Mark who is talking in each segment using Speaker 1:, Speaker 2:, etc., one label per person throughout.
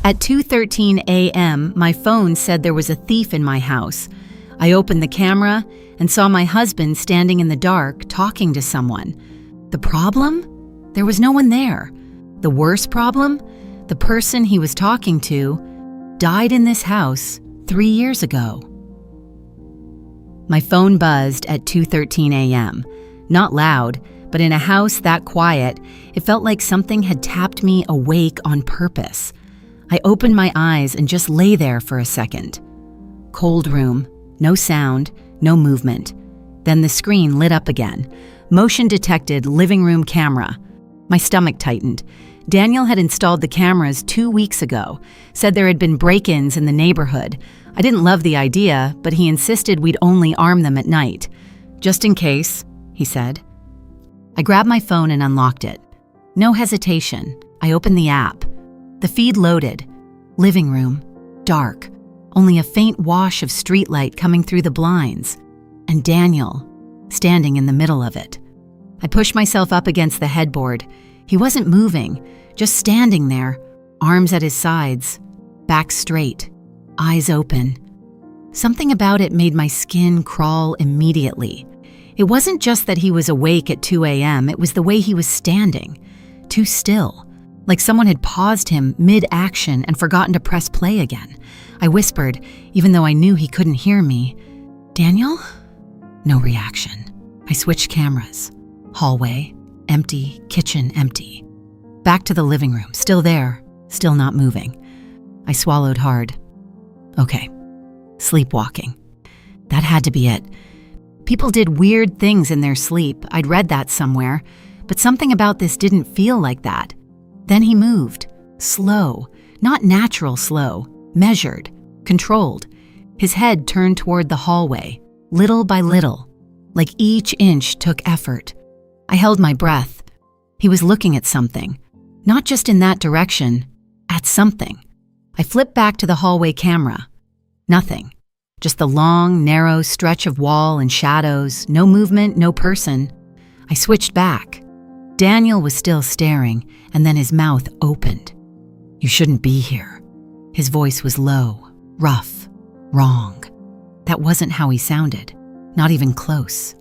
Speaker 1: At 2:13 a.m., my phone said there was a thief in my house. I opened the camera and saw my husband standing in the dark talking to someone. The problem? There was no one there. The worst problem? The person he was talking to died in this house 3 years ago. My phone buzzed at 2:13 a.m. Not loud, but in a house that quiet, it felt like something had tapped me awake on purpose. I opened my eyes and just lay there for a second. Cold room, no sound, no movement. Then the screen lit up again. Motion detected, living room camera. My stomach tightened. Daniel had installed the cameras 2 weeks ago, said there had been break-ins in the neighborhood. I didn't love the idea, but he insisted we'd only arm them at night. Just in case, he said. I grabbed my phone and unlocked it. No hesitation. I opened the app. The feed loaded. Living room. Dark. Only a faint wash of streetlight coming through the blinds. And Daniel, standing in the middle of it. I pushed myself up against the headboard. He wasn't moving, just standing there, arms at his sides, back straight, eyes open. Something about it made my skin crawl immediately. It wasn't just that he was awake at 2 a.m., it was the way he was standing, too still, like someone had paused him mid-action and forgotten to press play again. I whispered, even though I knew he couldn't hear me, "Daniel?" No reaction. I switched cameras. Hallway, empty, kitchen, empty. Back to the living room, still there, still not moving. I swallowed hard. Okay, sleepwalking. That had to be it. People did weird things in their sleep. I'd read that somewhere, but something about this didn't feel like that. Then he moved, slow, not natural slow, measured, controlled. His head turned toward the hallway, little by little, like each inch took effort. I held my breath. He was looking at something, not just in that direction, at something. I flipped back to the hallway camera. Nothing. Just the long, narrow stretch of wall and shadows, no movement, no person. I switched back. Daniel was still staring, and then his mouth opened. "You shouldn't be here." His voice was low, rough, wrong. That wasn't how he sounded, not even close.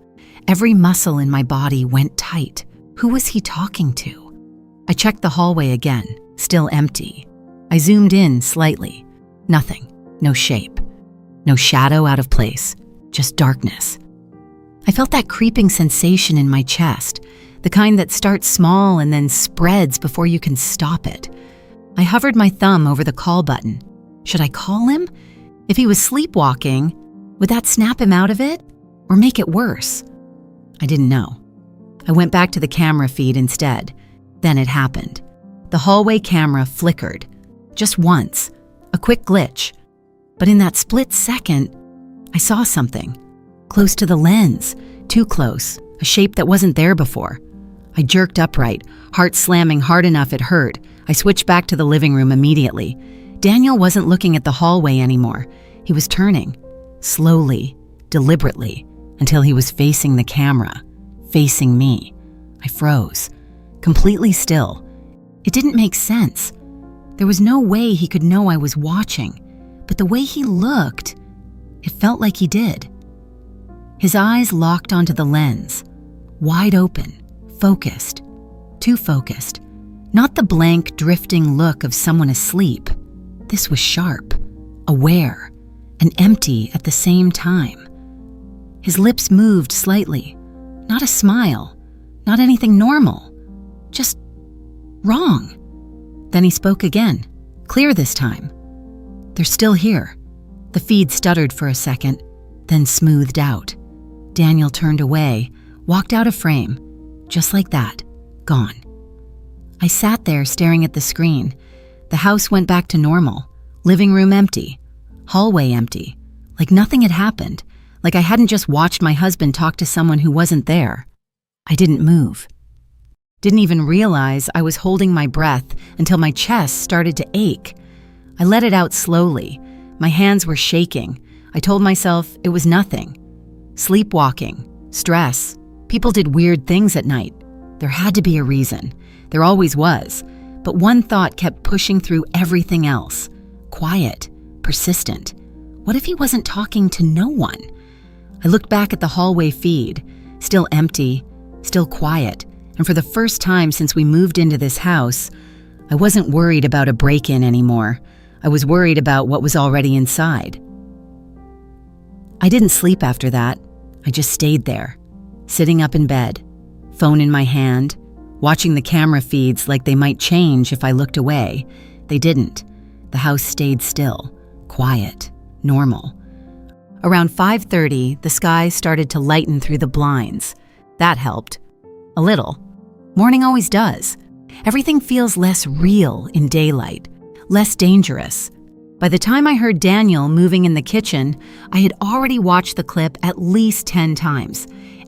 Speaker 1: Every muscle in my body went tight. Who was he talking to? I checked the hallway again, still empty. I zoomed in slightly. Nothing, no shape. No shadow out of place, just darkness. I felt that creeping sensation in my chest, the kind that starts small and then spreads before you can stop it. I hovered my thumb over the call button. Should I call him? If he was sleepwalking, would that snap him out of it or make it worse? I didn't know. I went back to the camera feed instead. Then it happened. The hallway camera flickered. Just once, a quick glitch. But in that split second, I saw something. Close to the lens, too close, a shape that wasn't there before. I jerked upright, heart slamming hard enough it hurt. I switched back to the living room immediately. Daniel wasn't looking at the hallway anymore. He was turning, slowly, deliberately, until he was facing the camera, facing me. I froze, completely still. It didn't make sense. There was no way he could know I was watching. But the way he looked, it felt like he did. His eyes locked onto the lens, wide open, focused, too focused. Not the blank, drifting look of someone asleep. This was sharp, aware, and empty at the same time. His lips moved slightly, not a smile, not anything normal, just wrong. Then he spoke again, clear this time. "They're still here." The feed stuttered for a second, then smoothed out. Daniel turned away, walked out of frame, just like that, gone. I sat there staring at the screen. The house went back to normal. Living room empty, hallway empty, like nothing had happened, like I hadn't just watched my husband talk to someone who wasn't there. I didn't move. Didn't even realize I was holding my breath until my chest started to ache. I let it out slowly. My hands were shaking. I told myself it was nothing. Sleepwalking, stress. People did weird things at night. There had to be a reason. There always was. but one thought kept pushing through everything else. Quiet, persistent. What if he wasn't talking to no one? I looked back at the hallway feed, still empty, still quiet, and for the first time since we moved into this house, I wasn't worried about a break-in anymore. I was worried about what was already inside. I didn't sleep after that. I just stayed there, sitting up in bed, phone in my hand, watching the camera feeds like they might change if I looked away. They didn't. The house stayed still, quiet, normal. Around 5:30, the sky started to lighten through the blinds. That helped. A little. Morning always does. Everything feels less real in daylight, less dangerous. By the time I heard Daniel moving in the kitchen, I had already watched the clip at least 10 times.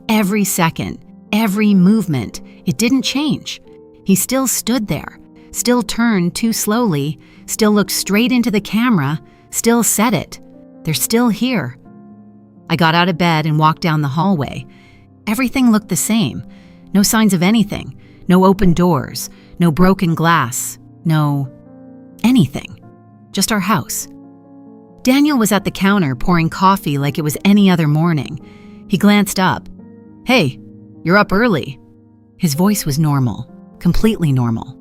Speaker 1: Every second, every movement, it didn't change. He still stood there, still turned too slowly, still looked straight into the camera, still said it. They're still here. I got out of bed and walked down the hallway. Everything looked the same. No signs of anything. No open doors. No broken glass. No anything. Just our house. Daniel was at the counter pouring coffee like it was any other morning. He glanced up. "Hey, you're up early." His voice was normal, completely normal.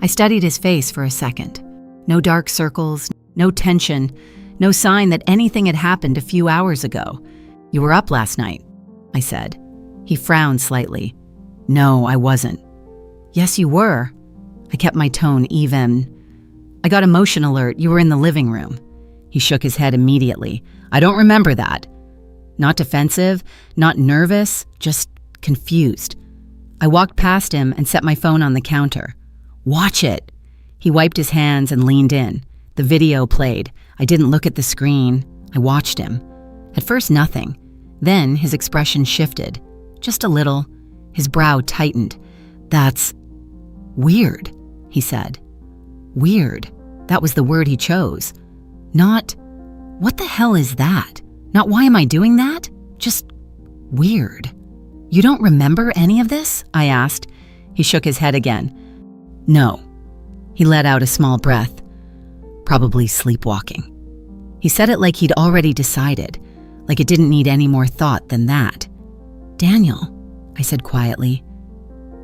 Speaker 1: I studied his face for a second. No dark circles, no tension, no sign that anything had happened a few hours ago. "You were up last night," I said. He frowned slightly. "No, I wasn't." "Yes, you were." I kept my tone even. "I got a motion alert. You were in the living room." He shook his head immediately. "I don't remember that." Not defensive, not nervous, just confused. I walked past him and set my phone on the counter. "Watch it." He wiped his hands and leaned in. The video played. I didn't look at the screen. I watched him. At first, nothing. Then his expression shifted. Just a little. His brow tightened. "That's weird," he said. Weird. That was the word he chose. Not, "What the hell is that?" Not, "Why am I doing that?" Just weird. "You don't remember any of this?" I asked. He shook his head again. "No." He let out a small breath. "Probably sleepwalking." He said it like he'd already decided, like it didn't need any more thought than that. "Daniel," I said quietly,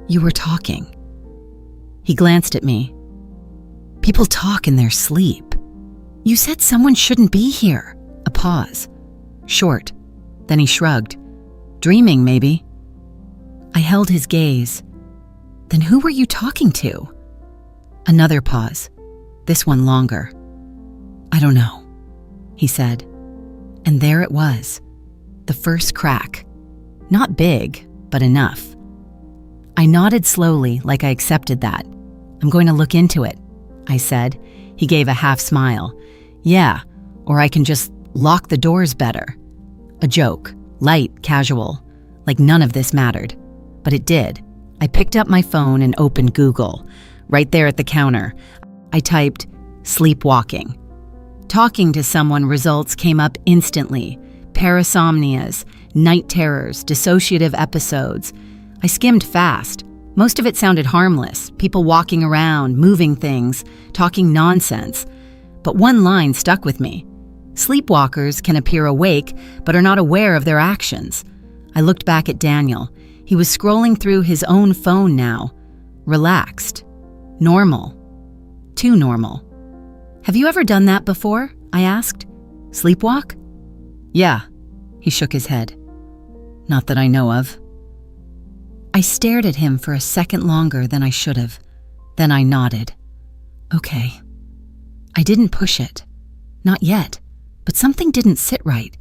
Speaker 1: "you were talking." He glanced at me. "People talk in their sleep." "You said someone shouldn't be here." A pause. Short. Then he shrugged. "Dreaming, maybe." I held his gaze. "Then who were you talking to?" Another pause. This one longer. "I don't know," he said. And there it was. The first crack. Not big, but enough. I nodded slowly, like I accepted that. "I'm going to look into it," I said. He gave a half smile. "Yeah, or I can just lock the doors better." A joke, light, casual, like none of this mattered. But it did. I picked up my phone and opened Google. Right there at the counter, I typed, "sleepwalking." Talking to someone results came up instantly. Parasomnias, night terrors, dissociative episodes. I skimmed fast. Most of it sounded harmless, people walking around, moving things, talking nonsense. But one line stuck with me. Sleepwalkers can appear awake, but are not aware of their actions. I looked back at Daniel. He was scrolling through his own phone now. Relaxed. Normal. Too normal. "Have you ever done that before?" I asked. "Sleepwalk?" "Yeah." He shook his head. "Not that I know of." I stared at him for a second longer than I should have. Then I nodded. Okay. I didn't push it. Not yet. But something didn't sit right.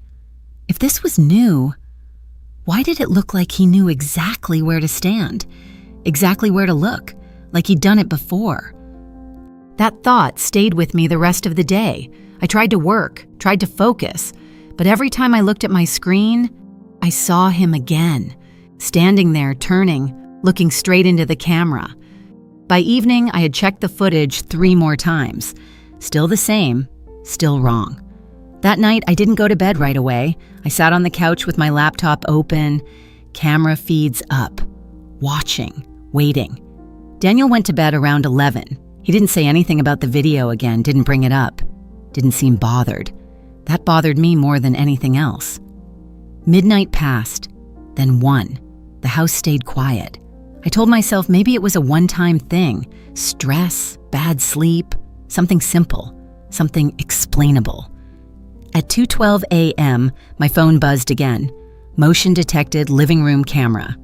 Speaker 1: If this was new, why did it look like he knew exactly where to stand? Exactly where to look? Like he'd done it before? That thought stayed with me the rest of the day. I tried to work, tried to focus, but every time I looked at my screen, I saw him again, standing there, turning, looking straight into the camera. By evening, I had checked the footage 3 more times. Still the same, still wrong. That night, I didn't go to bed right away. I sat on the couch with my laptop open, camera feeds up, watching, waiting. Daniel went to bed around 11. He didn't say anything about the video again, didn't bring it up. Didn't seem bothered. That bothered me more than anything else. Midnight passed, then 1. The house stayed quiet. I told myself maybe it was a one-time thing. Stress, bad sleep, something simple, something explainable. At 2:12 a.m., my phone buzzed again. Motion detected living room camera.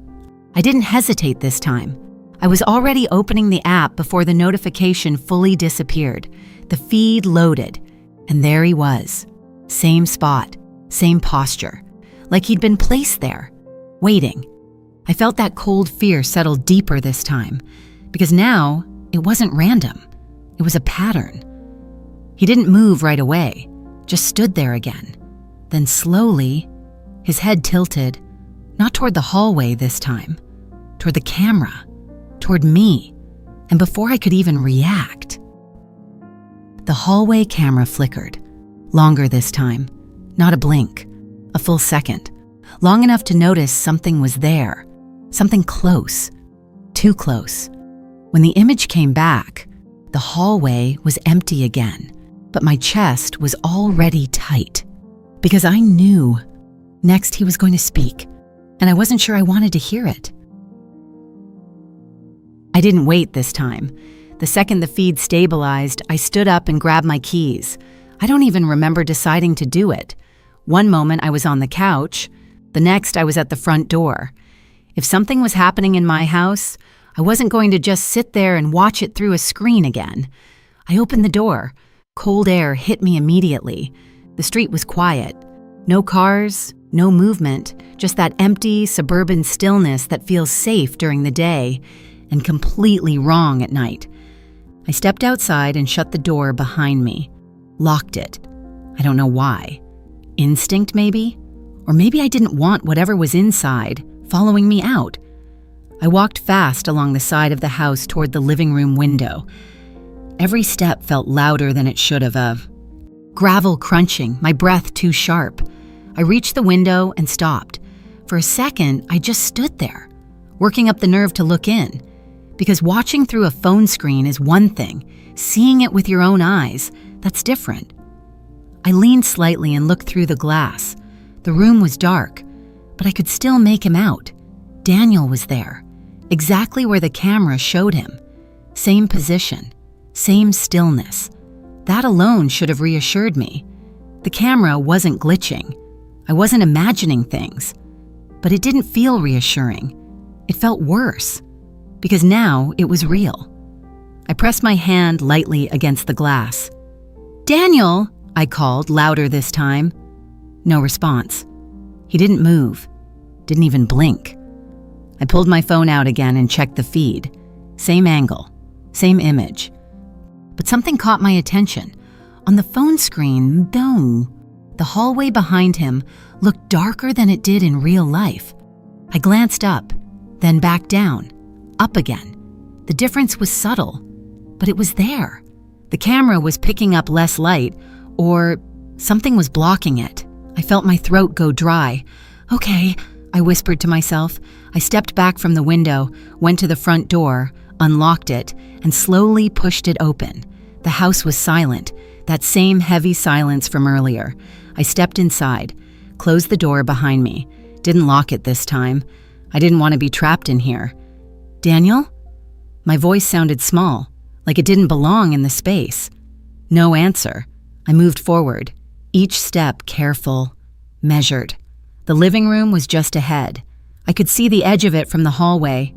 Speaker 1: I didn't hesitate this time. I was already opening the app before the notification fully disappeared. The feed loaded, and there he was. Same spot, same posture, like he'd been placed there, waiting. I felt that cold fear settle deeper this time, because now it wasn't random. It was a pattern. He didn't move right away, just stood there again. Then slowly, his head tilted, not toward the hallway this time, toward the camera, toward me, and before I could even react. The hallway camera flickered, longer this time, not a blink, a full second, long enough to notice something was there, something close, too close. When the image came back, the hallway was empty again, but my chest was already tight, because I knew next he was going to speak, and I wasn't sure I wanted to hear it. I didn't wait this time. The second the feed stabilized, I stood up and grabbed my keys. I don't even remember deciding to do it. One moment I was on the couch, the next I was at the front door. If something was happening in my house, I wasn't going to just sit there and watch it through a screen again. I opened the door. Cold air hit me immediately. The street was quiet. No cars, no movement, just that empty suburban stillness that feels safe during the day and completely wrong at night. I stepped outside and shut the door behind me. Locked it. I don't know why. Instinct maybe? Or maybe I didn't want whatever was inside following me out. I walked fast along the side of the house toward the living room window. Every step felt louder than it should have. Gravel crunching, my breath too sharp. I reached the window and stopped. For a second, I just stood there, working up the nerve to look in. Because watching through a phone screen is one thing. Seeing it with your own eyes, that's different. I leaned slightly and looked through the glass. The room was dark, but I could still make him out. Daniel was there, exactly where the camera showed him. Same position, same stillness. That alone should have reassured me. The camera wasn't glitching. I wasn't imagining things. But it didn't feel reassuring. It felt worse, because now it was real. I pressed my hand lightly against the glass. "Daniel!" I called, louder this time. No response. He didn't move, didn't even blink. I pulled my phone out again and checked the feed. Same angle, same image. But something caught my attention. On the phone screen, the hallway behind him looked darker than it did in real life. I glanced up, then back down, up again. The difference was subtle, but it was there. The camera was picking up less light, or something was blocking it. I felt my throat go dry. "Okay," I whispered to myself. I stepped back from the window, went to the front door, unlocked it, and slowly pushed it open. The house was silent, that same heavy silence from earlier. I stepped inside, closed the door behind me, didn't lock it this time. I didn't want to be trapped in here. "Daniel?" My voice sounded small, like it didn't belong in the space. No answer. I moved forward, each step careful, measured. The living room was just ahead. I could see the edge of it from the hallway.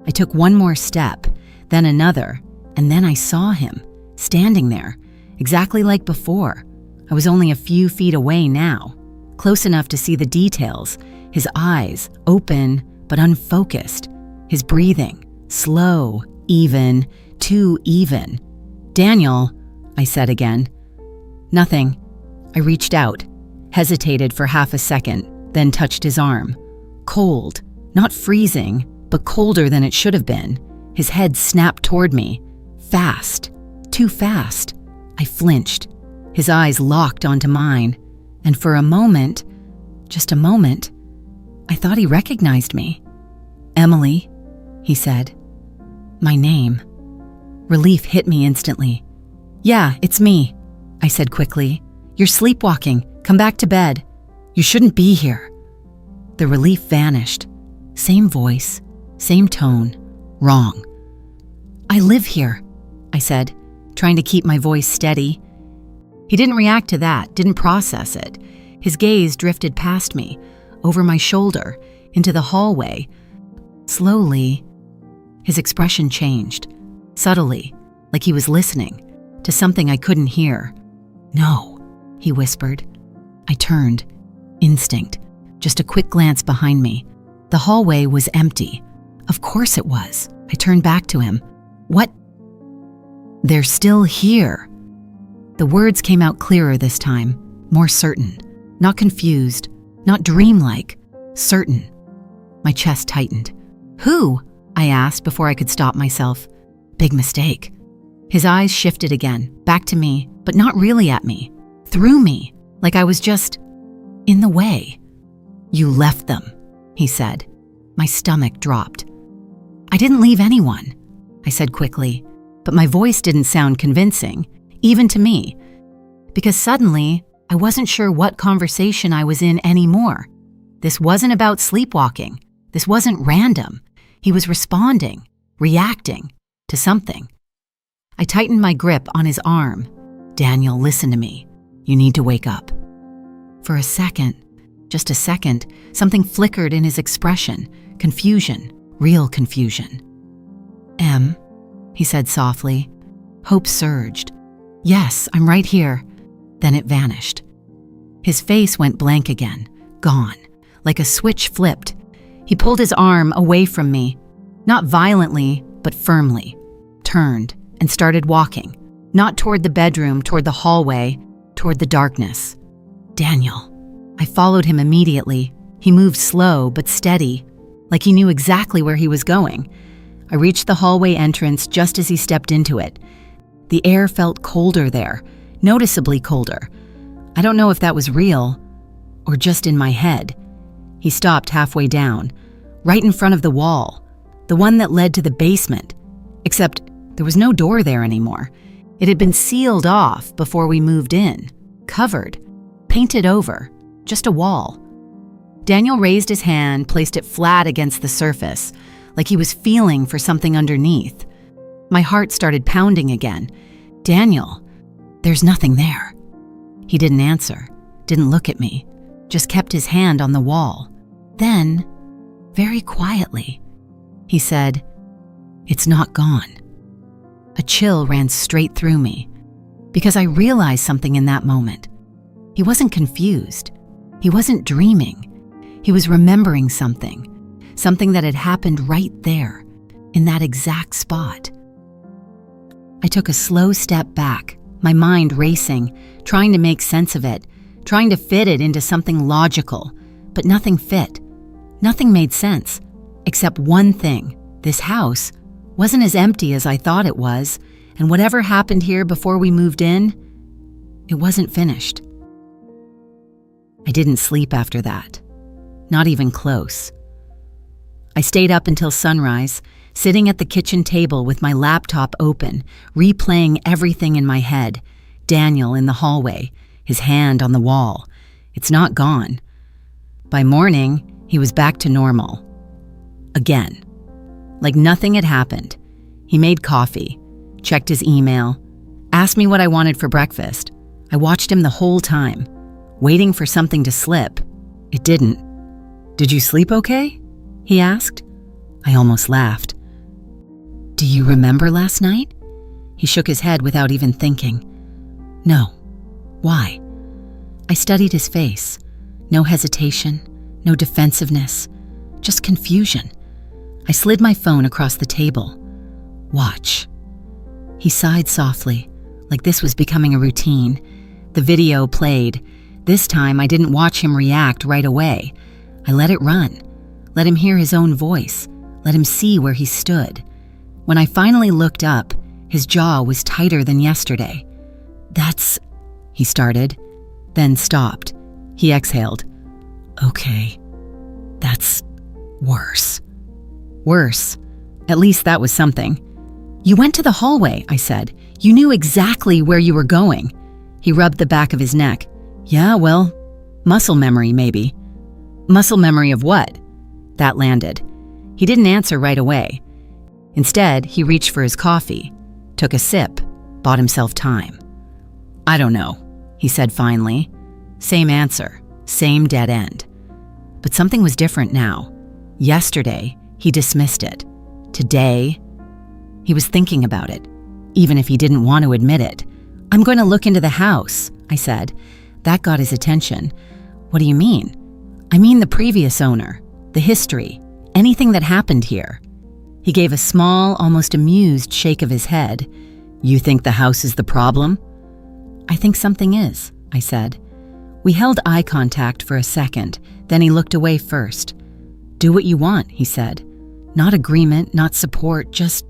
Speaker 1: I took one more step, then another, and then I saw him, standing there, exactly like before. I was only a few feet away now, close enough to see the details, his eyes, open but unfocused, his breathing, slow, even, too even. "Daniel," I said again. Nothing. I reached out, hesitated for half a second, then touched his arm. Cold, not freezing, but colder than it should have been. His head snapped toward me. Fast, too fast. I flinched. His eyes locked onto mine, and for a moment, just a moment, I thought he recognized me. "Emily," he said. My name. Relief hit me instantly. "Yeah, it's me," I said quickly. "You're sleepwalking. Come back to bed. You shouldn't be here." The relief vanished. Same voice, same tone, wrong. "I live here," I said, trying to keep my voice steady. He didn't react to that, didn't process it. His gaze drifted past me, over my shoulder, into the hallway. Slowly, his expression changed, subtly, like he was listening to something I couldn't hear. "No," he whispered. I turned. Instinct. Just a quick glance behind me. The hallway was empty. Of course it was. I turned back to him. "What?" "They're still here." The words came out clearer this time, more certain. Not confused, not dreamlike, certain. My chest tightened. "Who?" I asked before I could stop myself. Big mistake. His eyes shifted again, back to me, but not really at me. Through me, like I was just in the way. "You left them," he said. My stomach dropped. "I didn't leave anyone," I said quickly, but my voice didn't sound convincing, even to me, because suddenly I wasn't sure what conversation I was in anymore. This wasn't about sleepwalking. This wasn't random. He was responding, reacting to something. I tightened my grip on his arm. "Daniel, listen to me. You need to wake up." For a second, just a second, something flickered in his expression. Confusion, real confusion. "Em," he said softly. Hope surged. "Yes, I'm right here." Then it vanished. His face went blank again, gone, like a switch flipped. He pulled his arm away from me, not violently, but firmly, turned and started walking, not toward the bedroom, toward the hallway, toward the darkness. "Daniel." I followed him immediately. He moved slow but steady, like he knew exactly where he was going. I reached the hallway entrance just as he stepped into it. The air felt colder there, noticeably colder. I don't know if that was real or just in my head. He stopped halfway down, right in front of the wall, the one that led to the basement, except there was no door there anymore. It had been sealed off before we moved in, covered, painted over, just a wall. Daniel raised his hand, placed it flat against the surface, like he was feeling for something underneath. My heart started pounding again. "Daniel, there's nothing there." He didn't answer, didn't look at me, just kept his hand on the wall. Then, very quietly, he said, "It's not gone." A chill ran straight through me, because I realized something in that moment. He wasn't confused. He wasn't dreaming. He was remembering something that had happened right there, in that exact spot. I took a slow step back, my mind racing, trying to make sense of it, trying to fit it into something logical, but nothing fit. Nothing made sense, except one thing. This house wasn't as empty as I thought it was, and whatever happened here before we moved in, it wasn't finished. I didn't sleep after that, not even close. I stayed up until sunrise, sitting at the kitchen table with my laptop open, replaying everything in my head. Daniel in the hallway, his hand on the wall. It's not gone. By morning, he was back to normal. Again. Like nothing had happened. He made coffee, checked his email, asked me what I wanted for breakfast. I watched him the whole time, waiting for something to slip. It didn't. "Did you sleep okay?" he asked. I almost laughed. "Do you remember last night?" He shook his head without even thinking. "No." "Why?" I studied his face. No hesitation, no defensiveness, just confusion. I slid my phone across the table. "Watch." He sighed softly, like this was becoming a routine. The video played. This time I didn't watch him react right away. I let it run, let him hear his own voice, let him see where he stood. When I finally looked up, his jaw was tighter than yesterday. "That's..." he started, then stopped. He exhaled. "Okay, that's worse." Worse. At least that was something. "You went to the hallway," I said. "You knew exactly where you were going." He rubbed the back of his neck. "Yeah, well, muscle memory, maybe." "Muscle memory of what?" That landed. He didn't answer right away. Instead, he reached for his coffee, took a sip, bought himself time. "I don't know," he said finally. Same answer, same dead end. But something was different now. Yesterday, he dismissed it. Today, he was thinking about it, even if he didn't want to admit it. "I'm going to look into the house," I said. That got his attention. "What do you mean?" "I mean the previous owner, the history, anything that happened here." He gave a small, almost amused shake of his head. "You think the house is the problem?" "I think something is," I said. We held eye contact for a second, then he looked away first. "Do what you want," he said. Not agreement, not support, just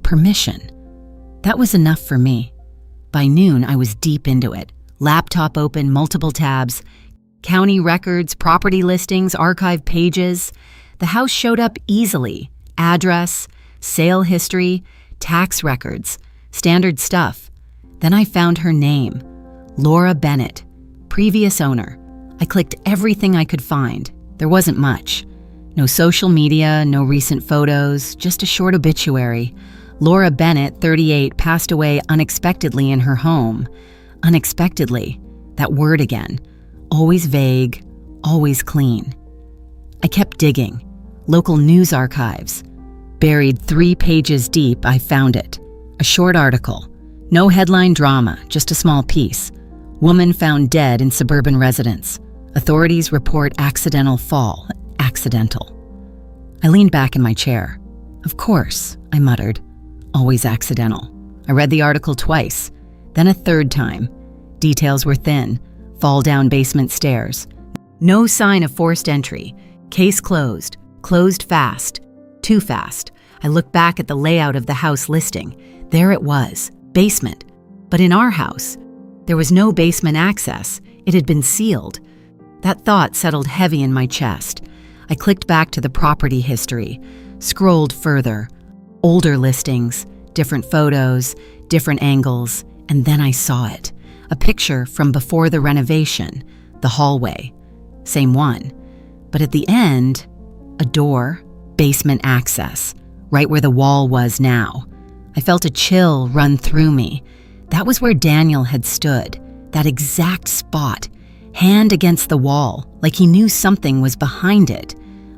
Speaker 1: permission. That was enough for me. By noon, I was deep into it. Laptop open, multiple tabs, county records, property listings, archive pages. The house showed up easily. Address, sale history, tax records, standard stuff. Then I found her name, Laura Bennett, previous owner. I clicked everything I could find. There wasn't much. No social media, no recent photos, just a short obituary. Laura Bennett, 38, passed away unexpectedly in her home. Unexpectedly, that word again. Always vague, always clean. I kept digging. Local news archives. Buried 3 pages deep, I found it. A short article. No headline drama, just a small piece. Woman found dead in suburban residence. Authorities report accidental fall. Accidental. I leaned back in my chair. "Of course," I muttered. "Always accidental." I read the article twice, then a third time. Details were thin. Fall down basement stairs. No sign of forced entry. Case closed. Closed fast. Too fast. I looked back at the layout of the house listing. There it was. Basement. But in our house, there was no basement access. It had been sealed. That thought settled heavy in my chest. I clicked back to the property history, scrolled further. Older listings, different photos, different angles, and then I saw it. A picture from before the renovation, the hallway. Same one. But at the end, a door, basement access, right where the wall was now. I felt a chill run through me. That was where Daniel had stood, that exact spot, hand against the wall, like he knew something was behind it.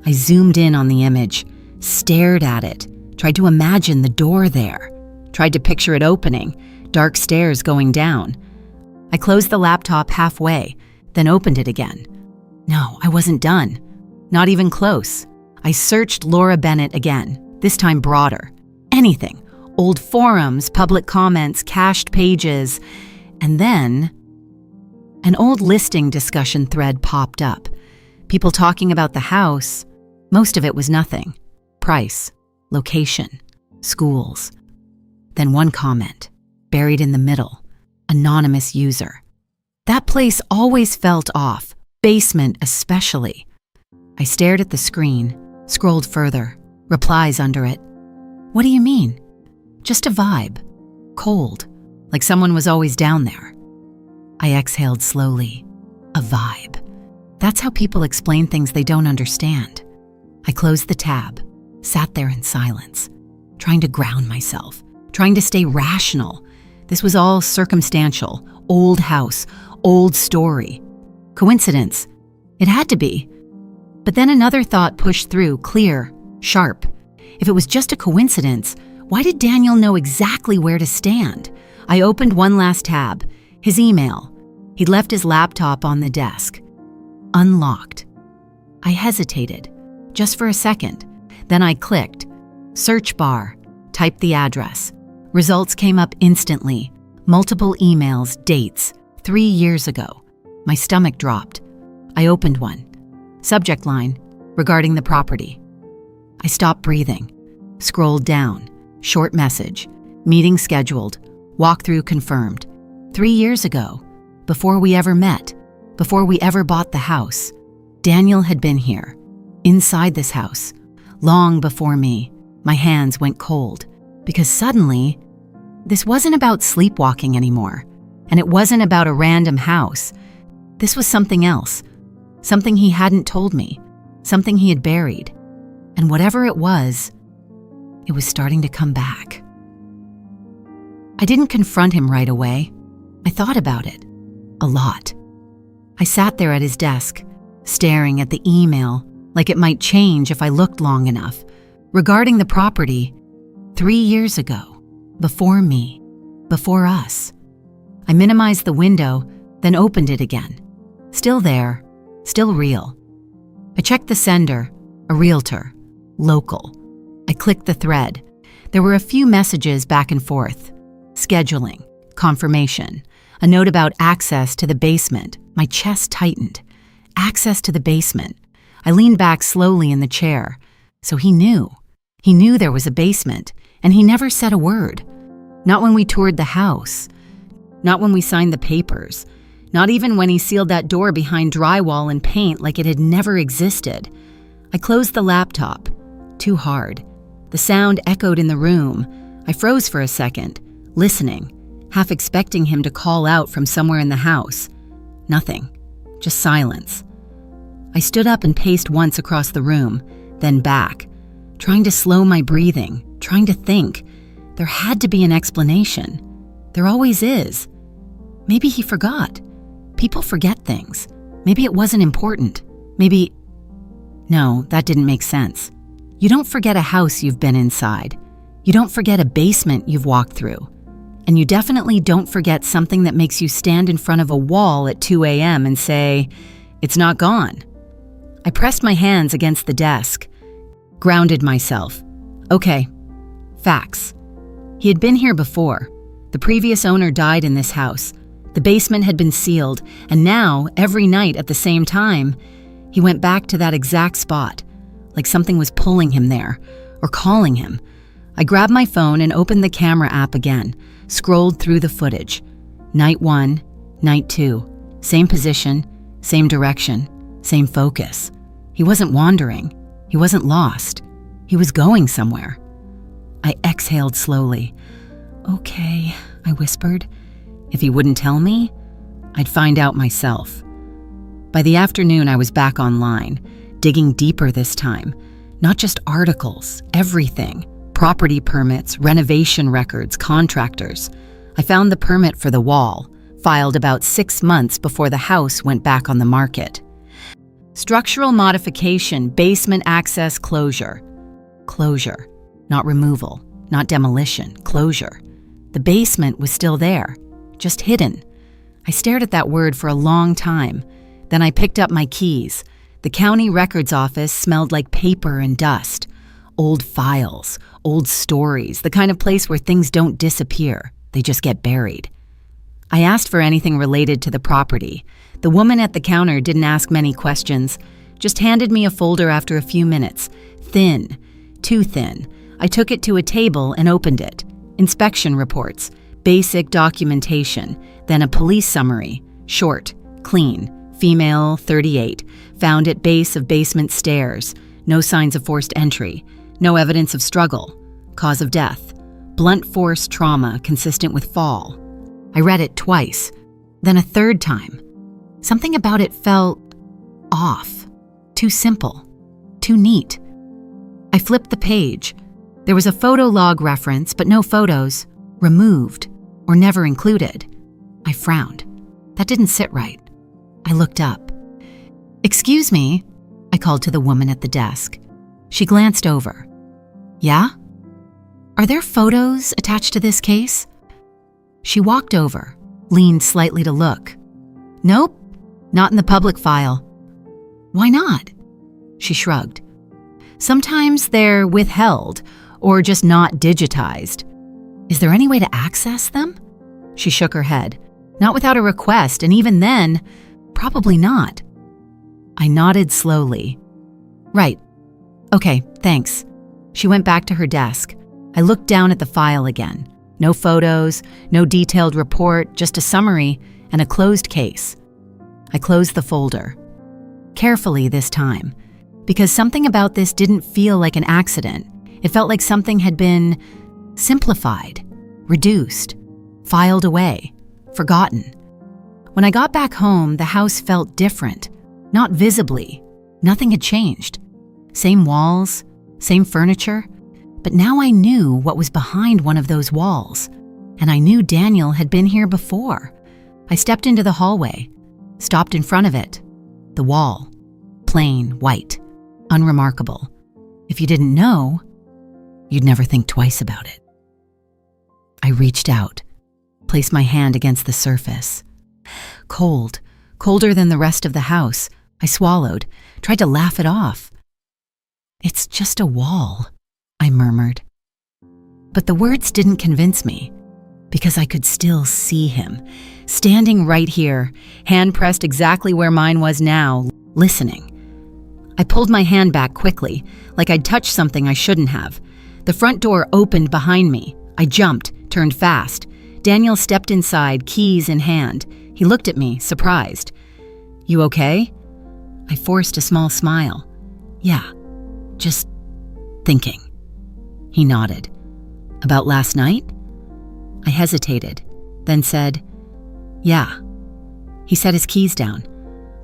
Speaker 1: I zoomed in on the image, stared at it, tried to imagine the door there, tried to picture it opening, dark stairs going down. I closed the laptop halfway, then opened it again. No, I wasn't done. Not even close. I searched Laura Bennett again, this time broader. Anything. Old forums, public comments, cached pages. And then an old listing discussion thread popped up. People talking about the house. Most of it was nothing. Price, location, schools. Then one comment, buried in the middle. Anonymous user. That place always felt off, basement especially. I stared at the screen, scrolled further, replies under it. "What do you mean?" "Just a vibe. Cold, like someone was always down there." I exhaled slowly. A vibe. That's how people explain things they don't understand. I closed the tab, sat there in silence, trying to ground myself, trying to stay rational. This was all circumstantial, old house, old story. Coincidence. It had to be. But then another thought pushed through, clear, sharp. If it was just a coincidence, why did Daniel know exactly where to stand? I opened one last tab, his email. He'd left his laptop on the desk. Unlocked. I hesitated, just for a second. Then I clicked. Search bar. Typed the address. Results came up instantly. Multiple emails, dates, 3 years ago. My stomach dropped. I opened one. Subject line, regarding the property. I stopped breathing. Scrolled down. Short message. Meeting scheduled. Walkthrough confirmed. 3 years ago. Before we ever met. Before we ever bought the house. Daniel had been here. Inside this house. Long before me. My hands went cold. Because suddenly, this wasn't about sleepwalking anymore, and it wasn't about a random house. This was something else, something he hadn't told me, something he had buried. And whatever it was starting to come back. I didn't confront him right away. I thought about it. A lot. I sat there at his desk, staring at the email like it might change if I looked long enough, regarding the property 3 years ago, before me, before us. I minimized the window, then opened it again. Still there, still real. I checked the sender, a realtor, local. I clicked the thread. There were a few messages back and forth. Scheduling, confirmation, a note about access to the basement. My chest tightened. Access to the basement. I leaned back slowly in the chair. So he knew. He knew there was a basement, and he never said a word. Not when we toured the house. Not when we signed the papers. Not even when he sealed that door behind drywall and paint like it had never existed. I closed the laptop. Too hard. The sound echoed in the room. I froze for a second, listening, half expecting him to call out from somewhere in the house. Nothing. Just silence. I stood up and paced once across the room, then back, trying to slow my breathing, trying to think. There had to be an explanation. There always is. Maybe he forgot. People forget things. Maybe it wasn't important. Maybe... No, that didn't make sense. You don't forget a house you've been inside. You don't forget a basement you've walked through. And you definitely don't forget something that makes you stand in front of a wall at 2 a.m. and say, "It's not gone." I pressed my hands against the desk, grounded myself. Okay, facts. He had been here before. The previous owner died in this house. The basement had been sealed, and now, every night at the same time, he went back to that exact spot, like something was pulling him there, or calling him. I grabbed my phone and opened the camera app again, scrolled through the footage. Night 1, night 2, same position, same direction, same focus. He wasn't wandering. He wasn't lost. He was going somewhere. I exhaled slowly. Okay, I whispered. If he wouldn't tell me, I'd find out myself. By the afternoon, I was back online, digging deeper this time. Not just articles, everything. Property permits, renovation records, contractors. I found the permit for the wall, filed about 6 months before the house went back on the market. Structural modification, basement access closure. Closure, not removal, not demolition, closure. The basement was still there, just hidden. I stared at that word for a long time. Then I picked up my keys. The county records office smelled like paper and dust. Old files, old stories, the kind of place where things don't disappear, they just get buried. I asked for anything related to the property. The woman at the counter didn't ask many questions, just handed me a folder after a few minutes. Thin, too thin. I took it to a table and opened it. Inspection reports, basic documentation, then a police summary. Short, clean, female, 38, found at base of basement stairs. No signs of forced entry. No evidence of struggle. Cause of death. Blunt force trauma consistent with fall. I read it twice, then a third time. Something about it felt off. Too simple. Too neat. I flipped the page. There was a photo log reference, but no photos. Removed or never included. I frowned. That didn't sit right. I looked up. "Excuse me," I called to the woman at the desk. She glanced over. "Yeah? Are there photos attached to this case?" She walked over, leaned slightly to look. "Nope, not in the public file." "Why not?" She shrugged. "Sometimes they're withheld or just not digitized." "Is there any way to access them?" She shook her head. "Not without a request, and even then, probably not." I nodded slowly. "Right. Okay, thanks." She went back to her desk. I looked down at the file again. No photos, no detailed report, just a summary and a closed case. I closed the folder. Carefully this time, because something about this didn't feel like an accident. It felt like something had been simplified, reduced, filed away, forgotten. When I got back home, the house felt different, not visibly. Nothing had changed. Same walls, same furniture, but now I knew what was behind one of those walls, and I knew Daniel had been here before. I stepped into the hallway, stopped in front of it. The wall, plain white, unremarkable. If you didn't know, you'd never think twice about it. I reached out, placed my hand against the surface. Cold, colder than the rest of the house. I swallowed, tried to laugh it off. "It's just a wall," I murmured. But the words didn't convince me, because I could still see him, standing right here, hand pressed exactly where mine was now, listening. I pulled my hand back quickly, like I'd touched something I shouldn't have. The front door opened behind me. I jumped, turned fast. Daniel stepped inside, keys in hand. He looked at me, surprised. "You okay?" I forced a small smile. "Yeah, just thinking." He nodded. "About last night?" I hesitated, then said, "Yeah." He set his keys down.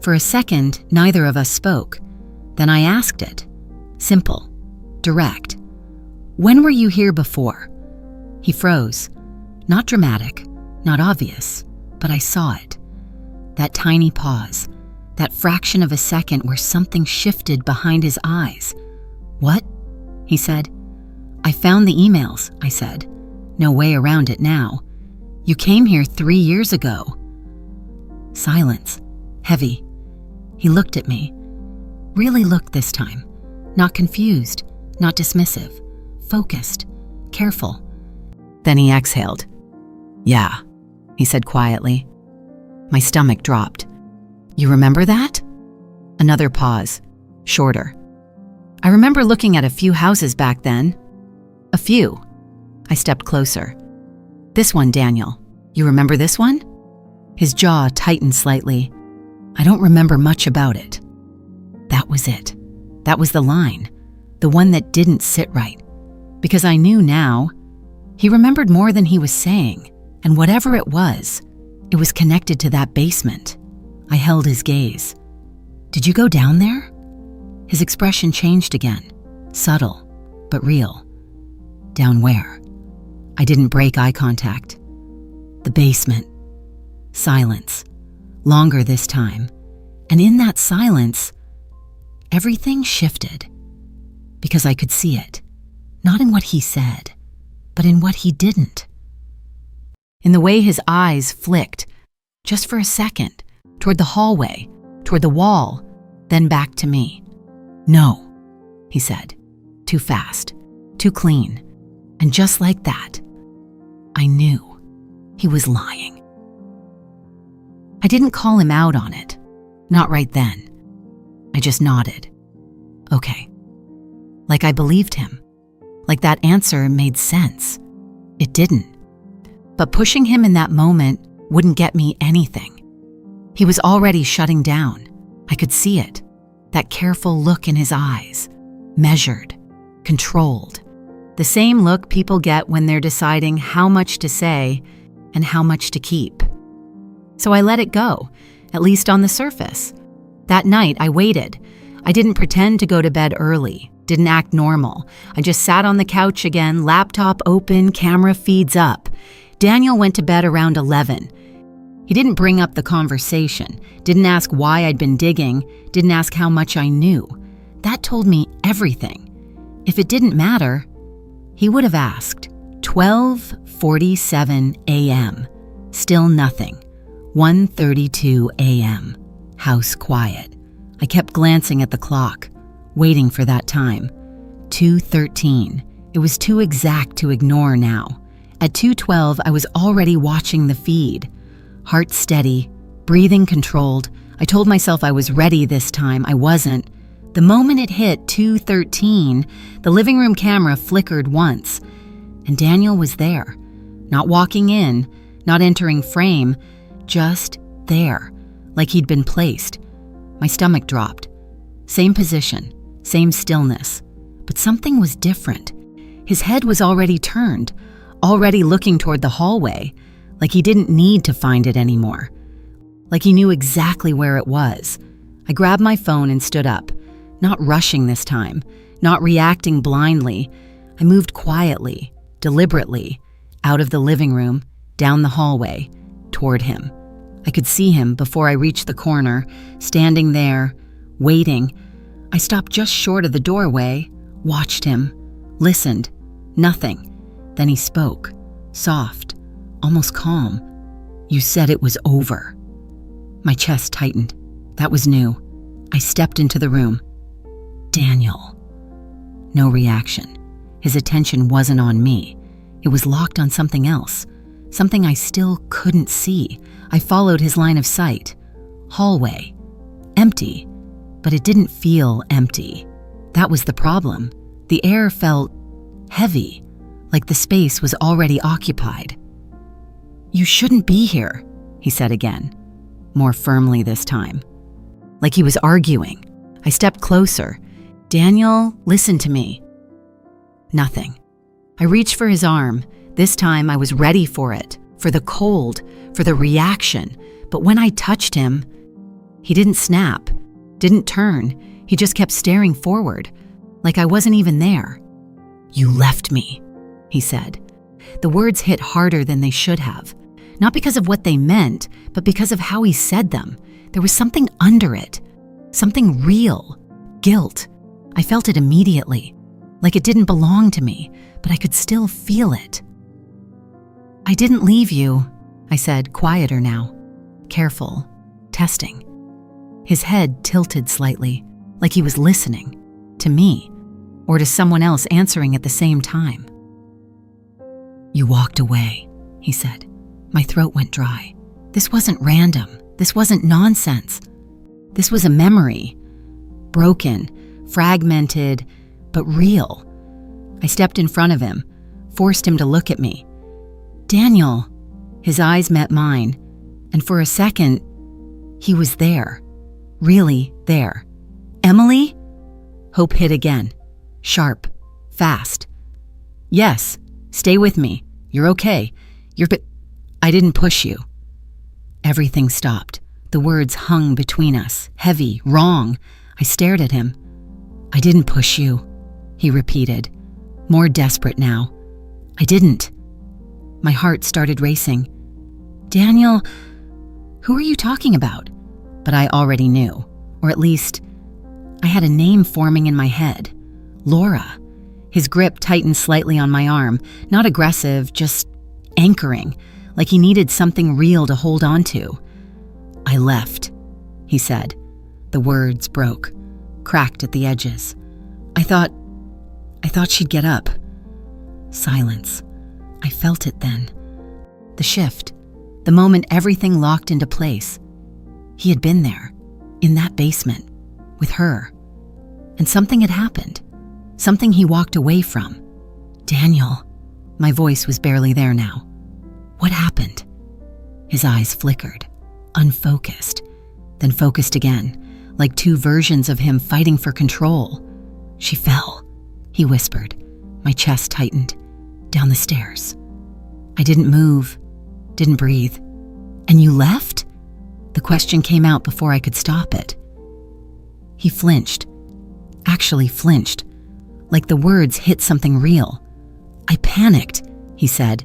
Speaker 1: For a second, neither of us spoke. Then I asked it. Simple, direct. "When were you here before?" He froze. Not dramatic, not obvious, but I saw it. That tiny pause, that fraction of a second where something shifted behind his eyes. "What?" he said. "I found the emails," I said. "No way around it now. You came here 3 years ago." Silence, heavy. He looked at me. Really looked this time. Not confused, not dismissive. Focused, careful. Then he exhaled. "Yeah," he said quietly. My stomach dropped. "You remember that?" Another pause, shorter. "I remember looking at a few houses back then." "A few." I stepped closer. "This one, Daniel. You remember this one?" His jaw tightened slightly. "I don't remember much about it." That was it. That was the line. The one that didn't sit right. Because I knew now. He remembered more than he was saying. And whatever it was connected to that basement. I held his gaze. "Did you go down there?" His expression changed again. Subtle, but real. "Down where?" I didn't break eye contact. "The basement." Silence. Longer this time. And in that silence, everything shifted. Because I could see it. Not in what he said, but in what he didn't. In the way his eyes flicked, just for a second, toward the hallway, toward the wall, then back to me. "No," he said. Too fast, too clean. And just like that, I knew he was lying. I didn't call him out on it. Not right then. I just nodded. Okay. Like I believed him. Like that answer made sense. It didn't. But pushing him in that moment wouldn't get me anything. He was already shutting down. I could see it. That careful look in his eyes. Measured. Controlled. The same look people get when they're deciding how much to say and how much to keep. So I let it go, at least on the surface. That night, I waited. I didn't pretend to go to bed early, didn't act normal. I just sat on the couch again, laptop open, camera feeds up. Daniel went to bed around 11. He didn't bring up the conversation, didn't ask why I'd been digging, didn't ask how much I knew. That told me everything. If it didn't matter, he would have asked. 12:47 a.m. Still nothing. 1:32 a.m. House quiet. I kept glancing at the clock, waiting for that time. 2:13. It was too exact to ignore now. At 2:12, I was already watching the feed. Heart steady, breathing controlled. I told myself I was ready this time. I wasn't. The moment it hit 2:13, the living room camera flickered once. And Daniel was there. Not walking in, not entering frame, just there, like he'd been placed. My stomach dropped. Same position, same stillness. But something was different. His head was already turned, already looking toward the hallway, like he didn't need to find it anymore. Like he knew exactly where it was. I grabbed my phone and stood up, not rushing this time, not reacting blindly. I moved quietly, deliberately, out of the living room, down the hallway, toward him. I could see him before I reached the corner, standing there, waiting. I stopped just short of the doorway, watched him, listened. Nothing. Then he spoke, soft, almost calm. "You said it was over." My chest tightened. That was new. I stepped into the room. "Daniel." No reaction. His attention wasn't on me. It was locked on something else, something I still couldn't see. I followed his line of sight. Hallway. Empty. But it didn't feel empty. That was the problem. The air felt heavy, like the space was already occupied. "You shouldn't be here," he said again, more firmly this time. Like he was arguing. I stepped closer. "Daniel, listen to me." Nothing. I reached for his arm. This time I was ready for it, for the cold, for the reaction. But when I touched him, he didn't snap, didn't turn. He just kept staring forward, like I wasn't even there. "You left me," he said. The words hit harder than they should have. Not because of what they meant, but because of how he said them. There was something under it. Something real. Guilt. I felt it immediately. Like it didn't belong to me, but I could still feel it. "I didn't leave you," I said, quieter now. Careful. Testing. His head tilted slightly, like he was listening. To me. Or to someone else answering at the same time. "You walked away," he said. My throat went dry. This wasn't random. This wasn't nonsense. This was a memory. Broken, fragmented, but real. I stepped in front of him, forced him to look at me. "Daniel." His eyes met mine, and for a second, he was there. Really there. "Emily?" Hope hit again. Sharp. Fast. "Yes. Stay with me. You're okay. I didn't push you." Everything stopped. The words hung between us, heavy, wrong. I stared at him. "I didn't push you," he repeated, more desperate now. "I didn't." My heart started racing. "Daniel, who are you talking about?" But I already knew, or at least, I had a name forming in my head. Laura. His grip tightened slightly on my arm, not aggressive, just anchoring, like he needed something real to hold on to. "I left," he said. The words broke, cracked at the edges. I thought she'd get up. Silence. I felt it then. The shift. The moment everything locked into place. He had been there, in that basement, with her. And something had happened. Something he walked away from. "Daniel." My voice was barely there now. "What happened?" His eyes flickered, unfocused, then focused again, like two versions of him fighting for control. "She fell," he whispered. My chest tightened. "Down the stairs." I didn't move, didn't breathe. "And you left?" The question came out before I could stop it. He flinched. Actually flinched. Like the words hit something real. "I panicked," he said.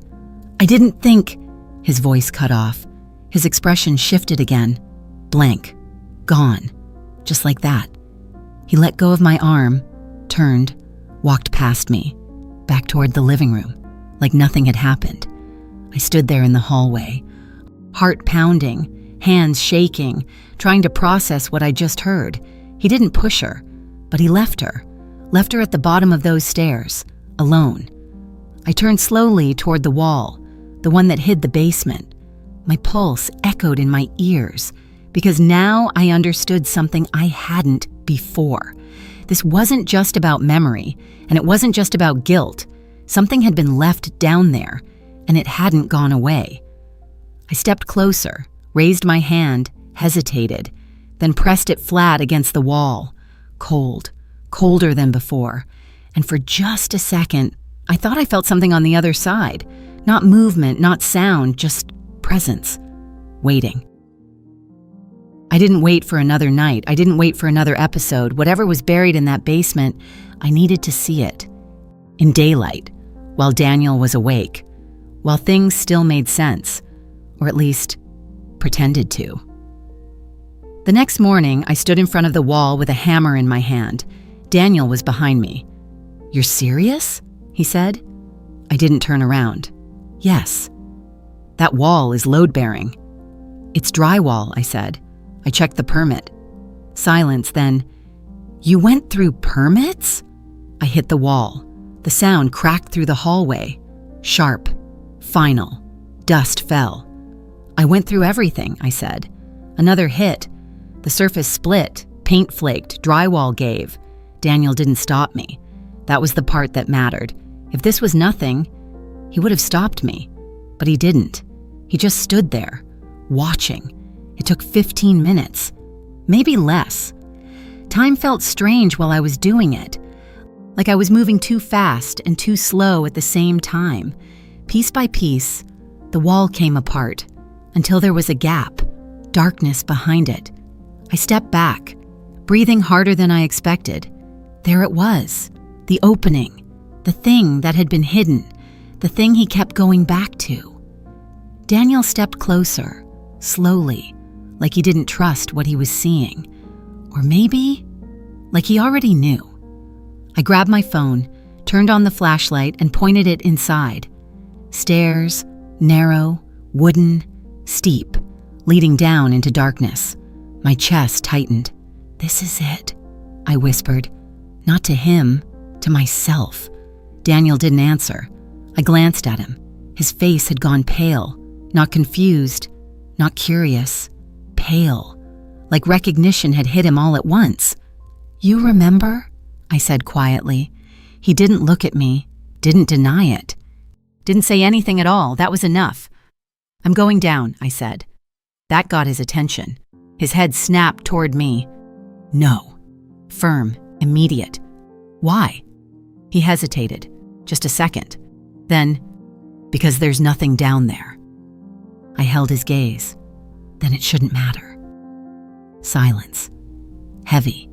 Speaker 1: "I didn't think." His voice cut off. His expression shifted again. Blank. Gone. Just like that. He let go of my arm, turned, walked past me, back toward the living room, like nothing had happened. I stood there in the hallway, heart pounding, hands shaking, trying to process what I just heard. He didn't push her, but he left her at the bottom of those stairs, alone. I turned slowly toward the wall, the one that hid the basement. My pulse echoed in my ears, because now I understood something I hadn't before. This wasn't just about memory, and it wasn't just about guilt. Something had been left down there, and it hadn't gone away. I stepped closer, raised my hand, hesitated, then pressed it flat against the wall. Cold, colder than before. And for just a second, I thought I felt something on the other side. Not movement, not sound, just presence. Waiting. I didn't wait for another night. I didn't wait for another episode. Whatever was buried in that basement, I needed to see it. In daylight, while Daniel was awake, while things still made sense, or at least pretended to. The next morning, I stood in front of the wall with a hammer in my hand. Daniel was behind me. "You're serious?" he said. I didn't turn around. "Yes. That wall is load-bearing." "It's drywall," I said. I checked the permit. Silence, then, "You went through permits?" I hit the wall. The sound cracked through the hallway. Sharp. Final. Dust fell. "I went through everything," I said. Another hit. The surface split, paint flaked, drywall gave. Daniel didn't stop me. That was the part that mattered. If this was nothing, he would have stopped me. But he didn't. He just stood there, watching. It took 15 minutes, maybe less. Time felt strange while I was doing it, like I was moving too fast and too slow at the same time. Piece by piece, the wall came apart until there was a gap, darkness behind it. I stepped back, breathing harder than I expected. There it was, the opening, the thing that had been hidden, the thing he kept going back to. Daniel stepped closer, slowly, like he didn't trust what he was seeing. Or maybe, like he already knew. I grabbed my phone, turned on the flashlight, and pointed it inside. Stairs, narrow, wooden, steep, leading down into darkness. My chest tightened. "This is it," I whispered. Not to him, to myself. Daniel didn't answer. I glanced at him. His face had gone pale, not confused, not curious. Pale, like recognition had hit him all at once. "You remember?" I said quietly. He didn't look at me, didn't deny it. Didn't say anything at all, that was enough. "I'm going down," I said. That got his attention. His head snapped toward me. "No." Firm, immediate. "Why?" He hesitated, just a second. Then, "Because there's nothing down there." I held his gaze. "Then it shouldn't matter." Silence. Heavy.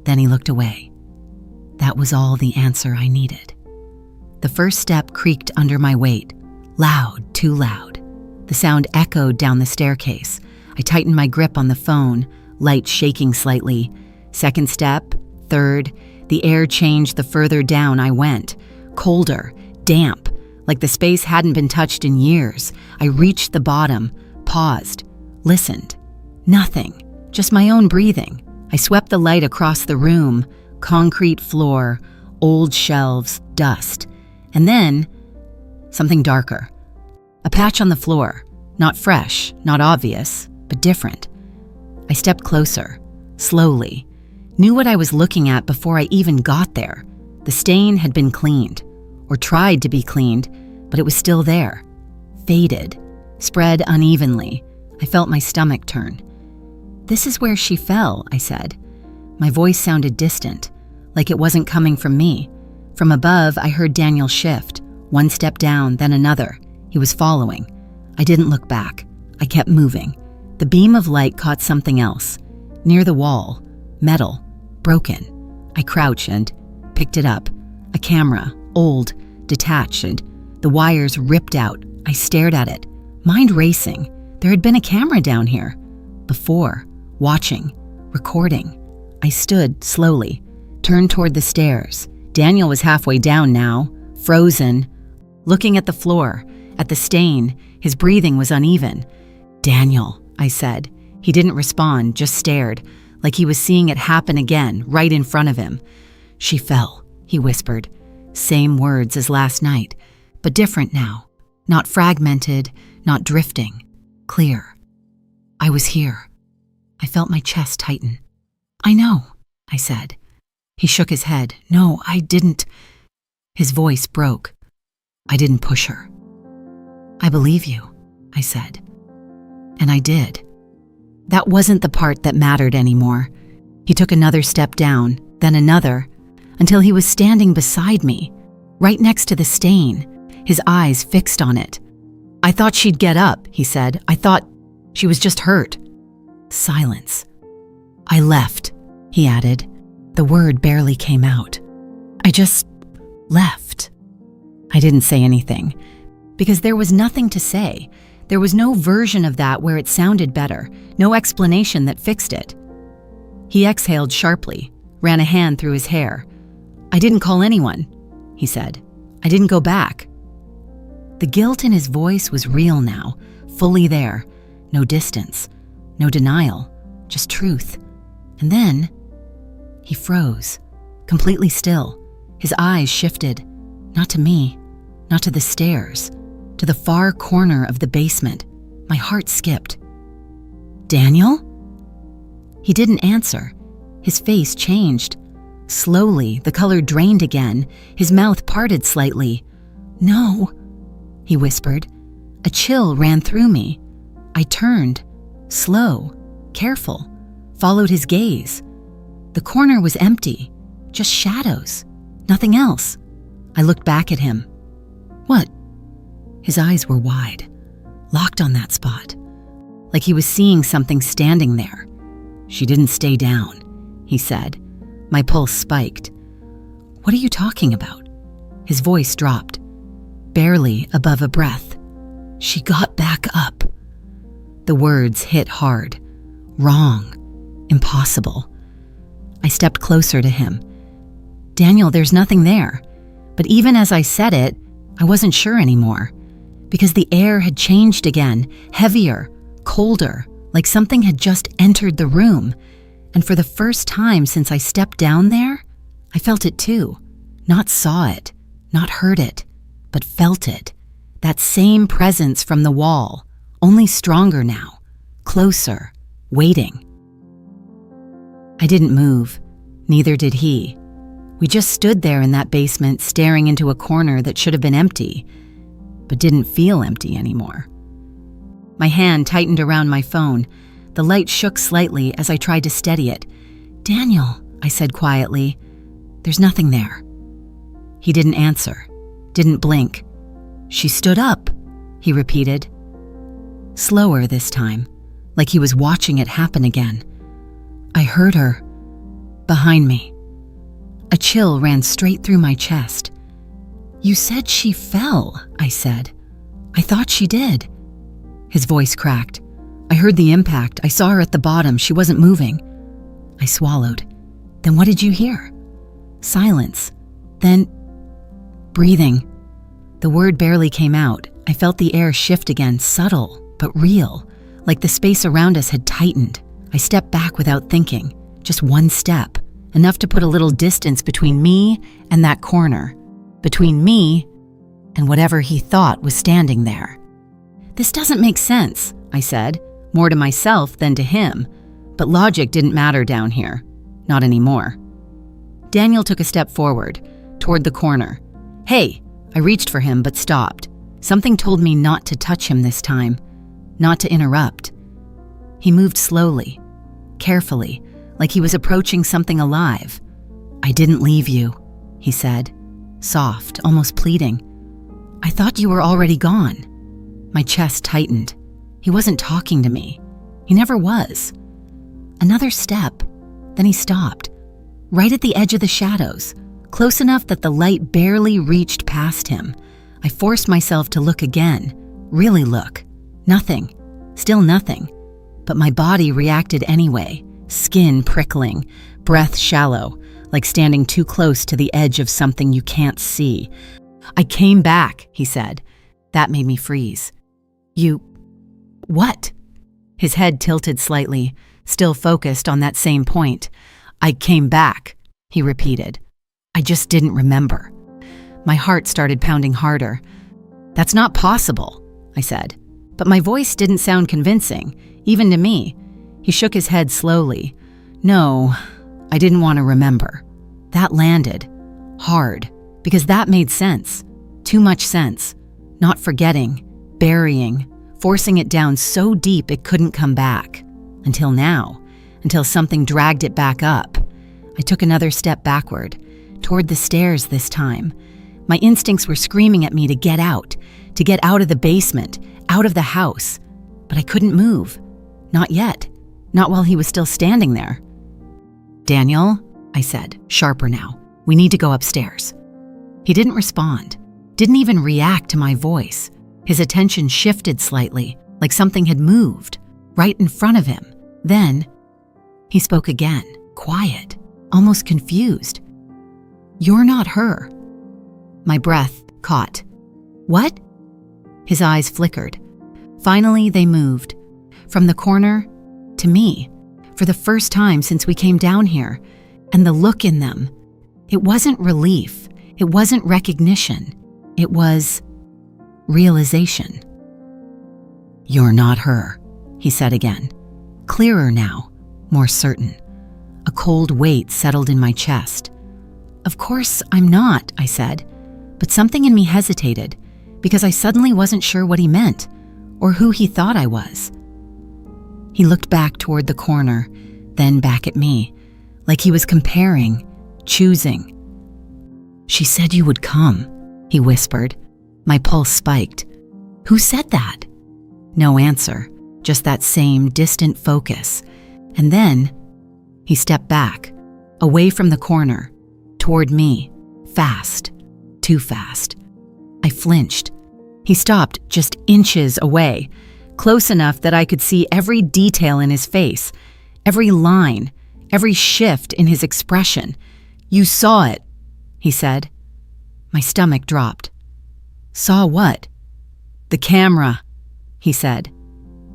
Speaker 1: Then he looked away. That was all the answer I needed. The first step creaked under my weight. Loud, too loud. The sound echoed down the staircase. I tightened my grip on the phone, light shaking slightly. Second step, third. The air changed the further down I went. Colder, damp, like the space hadn't been touched in years. I reached the bottom, paused, listened. Nothing, just my own breathing. I swept the light across the room, concrete floor, old shelves, dust. And then, something darker. A patch on the floor, not fresh, not obvious, but different. I stepped closer, slowly. Knew what I was looking at before I even got there. The stain had been cleaned, or tried to be cleaned, but it was still there. Faded, spread unevenly. I felt my stomach turn. "This is where she fell," I said. My voice sounded distant, like it wasn't coming from me. From above, I heard Daniel shift, one step down, then another. He was following. I didn't look back. I kept moving. The beam of light caught something else. Near the wall, metal, broken. I crouched and picked it up. A camera, old, detached, and the wires ripped out. I stared at it, mind racing. There had been a camera down here. Before, watching, recording. I stood slowly, turned toward the stairs. Daniel was halfway down now, frozen, looking at the floor, at the stain. His breathing was uneven. "Daniel," I said. He didn't respond, just stared, like he was seeing it happen again, right in front of him. "She fell," he whispered. Same words as last night, but different now. Not fragmented, not drifting. Clear. I was here. I felt my chest tighten. "I know," I said. He shook his head. "No, I didn't." His voice broke. "I didn't push her." "I believe you," I said. And I did. That wasn't the part that mattered anymore. He took another step down, then another, until he was standing beside me, right next to the stain. his eyes fixed on it. "I thought she'd get up," he said. "I thought she was just hurt." Silence. "I left," he added. The word barely came out. "I just left." I didn't say anything, because there was nothing to say. There was no version of that where it sounded better, no explanation that fixed it. He exhaled sharply, ran a hand through his hair. "I didn't call anyone," he said. "I didn't go back." The guilt in his voice was real now, fully there. No distance, no denial, just truth. And then he froze, completely still. His eyes shifted, not to me, not to the stairs, to the far corner of the basement. My heart skipped. "Daniel?" He didn't answer. His face changed. Slowly, the color drained again. His mouth parted slightly. "No," he whispered. A chill ran through me. I turned, slow, careful, followed his gaze. The corner was empty, just shadows, nothing else. I looked back at him. "What?" His eyes were wide, locked on that spot, like he was seeing something standing there. "She didn't stay down," he said. My pulse spiked. "What are you talking about?" His voice dropped, barely above a breath. "She got back up." The words hit hard. Wrong. Impossible. I stepped closer to him. "Daniel, there's nothing there." But even as I said it, I wasn't sure anymore, because the air had changed again, heavier, colder, like something had just entered the room. And for the first time since I stepped down there, I felt it too. Not saw it, not heard it, but felt it. That same presence from the wall, only stronger now, closer, waiting. I didn't move, neither did he. We just stood there in that basement, staring into a corner that should have been empty, but didn't feel empty anymore. My hand tightened around my phone. The light shook slightly as I tried to steady it. "Daniel," I said quietly, "there's nothing there." He didn't answer, didn't blink. "She stood up," he repeated. Slower this time, like he was watching it happen again. "I heard her. Behind me." A chill ran straight through my chest. "You said she fell," I said. "I thought she did." His voice cracked. "I heard the impact. I saw her at the bottom. She wasn't moving." I swallowed. "Then what did you hear?" Silence. Then breathing. The word barely came out. I felt the air shift again, subtle but real, like the space around us had tightened. I stepped back without thinking, just one step, enough to put a little distance between me and that corner, between me and whatever he thought was standing there. "This doesn't make sense," I said, more to myself than to him, but logic didn't matter down here, not anymore. Daniel took a step forward, toward the corner. "Hey!" I reached for him but stopped. Something told me not to touch him this time, not to interrupt. He moved slowly, carefully, like he was approaching something alive. "I didn't leave you," he said, soft, almost pleading. "I thought you were already gone." My chest tightened. He wasn't talking to me. He never was. Another step, then he stopped, right at the edge of the shadows, close enough that the light barely reached past him. I forced myself to look again, really look. Nothing, still nothing. But my body reacted anyway, skin prickling, breath shallow, like standing too close to the edge of something you can't see. "I came back," he said. That made me freeze. "You... what?" His head tilted slightly, still focused on that same point. "I came back," he repeated. "I just didn't remember." My heart started pounding harder. "That's not possible," I said. But my voice didn't sound convincing, even to me. He shook his head slowly. "No, I didn't want to remember." That landed. Hard. Because that made sense. Too much sense. Not forgetting. Burying. Forcing it down so deep it couldn't come back. Until now. Until something dragged it back up. I took another step backward. Toward the stairs this time. My instincts were screaming at me to get out of the basement, out of the house. But I couldn't move. Not yet. Not while he was still standing there. "Daniel," I said, sharper now, "we need to go upstairs." He didn't respond, didn't even react to my voice. His attention shifted slightly, like something had moved, right in front of him. Then, he spoke again, quiet, almost confused. "You're not her." My breath caught. "What?" His eyes flickered. Finally, they moved. From the corner to me, for the first time since we came down here. And the look in them, it wasn't relief, it wasn't recognition, it was realization. "You're not her," he said again, clearer now, more certain. A cold weight settled in my chest. "Of course I'm not," I said, but something in me hesitated because I suddenly wasn't sure what he meant or who he thought I was. He looked back toward the corner, then back at me, like he was comparing, choosing. "She said you would come," he whispered. My pulse spiked. "Who said that?" No answer, just that same distant focus. And then he stepped back, away from the corner, toward me, fast, too fast. I flinched. He stopped just inches away, close enough that I could see every detail in his face, every line, every shift in his expression. "You saw it," he said. My stomach dropped. "Saw what?" "The camera," he said.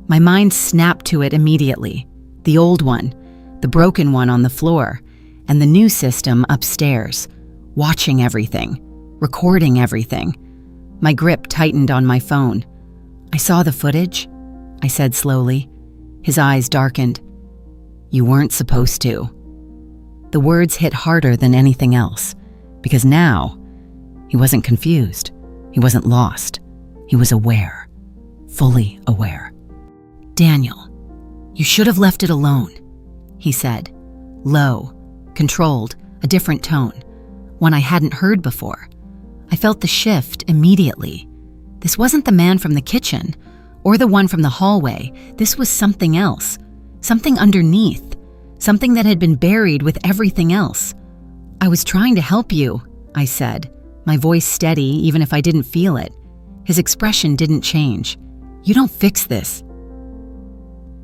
Speaker 1: My mind snapped to it immediately. The old one, the broken one on the floor, and the new system upstairs, watching everything, recording everything. My grip tightened on my phone. "I saw the footage," I said slowly. His eyes darkened. "You weren't supposed to." The words hit harder than anything else, because now he wasn't confused. He wasn't lost. He was aware, fully aware. "Daniel, you should have left it alone," he said, low, controlled, a different tone, one I hadn't heard before. I felt the shift immediately. This wasn't the man from the kitchen or the one from the hallway. This was something else, something underneath, something that had been buried with everything else. "I was trying to help you," I said, my voice steady even if I didn't feel it. His expression didn't change. "You don't fix this,"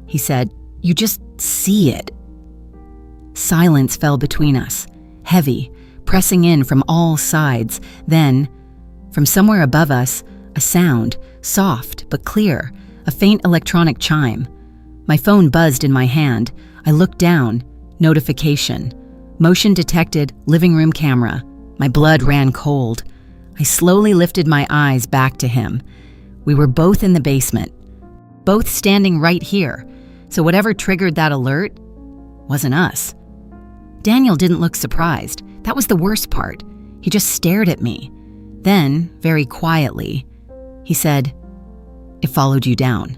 Speaker 1: he said. "You just see it." Silence fell between us, heavy, pressing in from all sides. Then, from somewhere above us, a sound, soft but clear, a faint electronic chime. My phone buzzed in my hand. I looked down. Notification. Motion detected, living room camera. My blood ran cold. I slowly lifted my eyes back to him. We were both in the basement, both standing right here, so whatever triggered that alert wasn't us. Daniel didn't look surprised. That was the worst part. He just stared at me. Then, very quietly, he said, "It followed you down."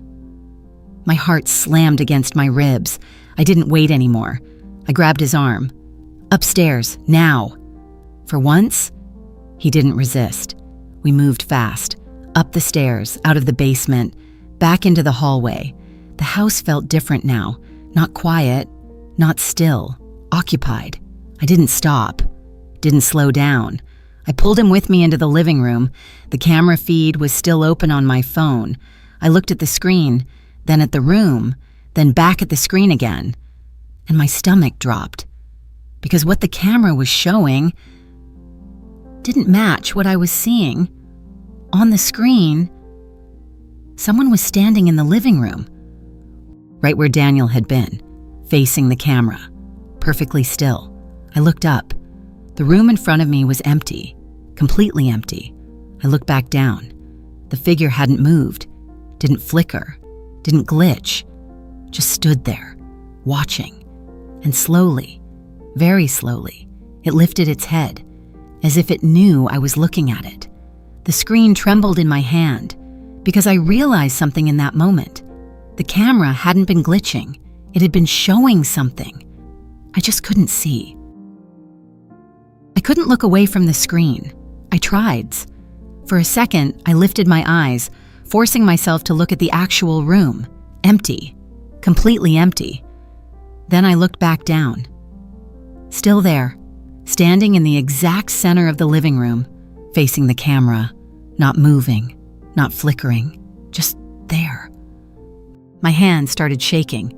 Speaker 1: My heart slammed against my ribs. I didn't wait anymore. I grabbed his arm. "Upstairs, now." For once, he didn't resist. We moved fast, up the stairs, out of the basement, back into the hallway. The house felt different now, not quiet, not still, occupied. I didn't stop, didn't slow down. I pulled him with me into the living room. The camera feed was still open on my phone. I looked at the screen, then at the room, then back at the screen again. And my stomach dropped, because what the camera was showing didn't match what I was seeing. On the screen, someone was standing in the living room, right where Daniel had been, facing the camera, perfectly still. I looked up. The room in front of me was empty, completely empty. I looked back down. The figure hadn't moved, didn't flicker, didn't glitch, just stood there, watching. And slowly, very slowly, it lifted its head, as if it knew I was looking at it. The screen trembled in my hand, because I realized something in that moment. The camera hadn't been glitching. It had been showing something. I just couldn't see. I couldn't look away from the screen. I tried. For a second, I lifted my eyes, forcing myself to look at the actual room. Empty. Completely empty. Then I looked back down. Still there, standing in the exact center of the living room, facing the camera, not moving, not flickering, just there. My hand started shaking.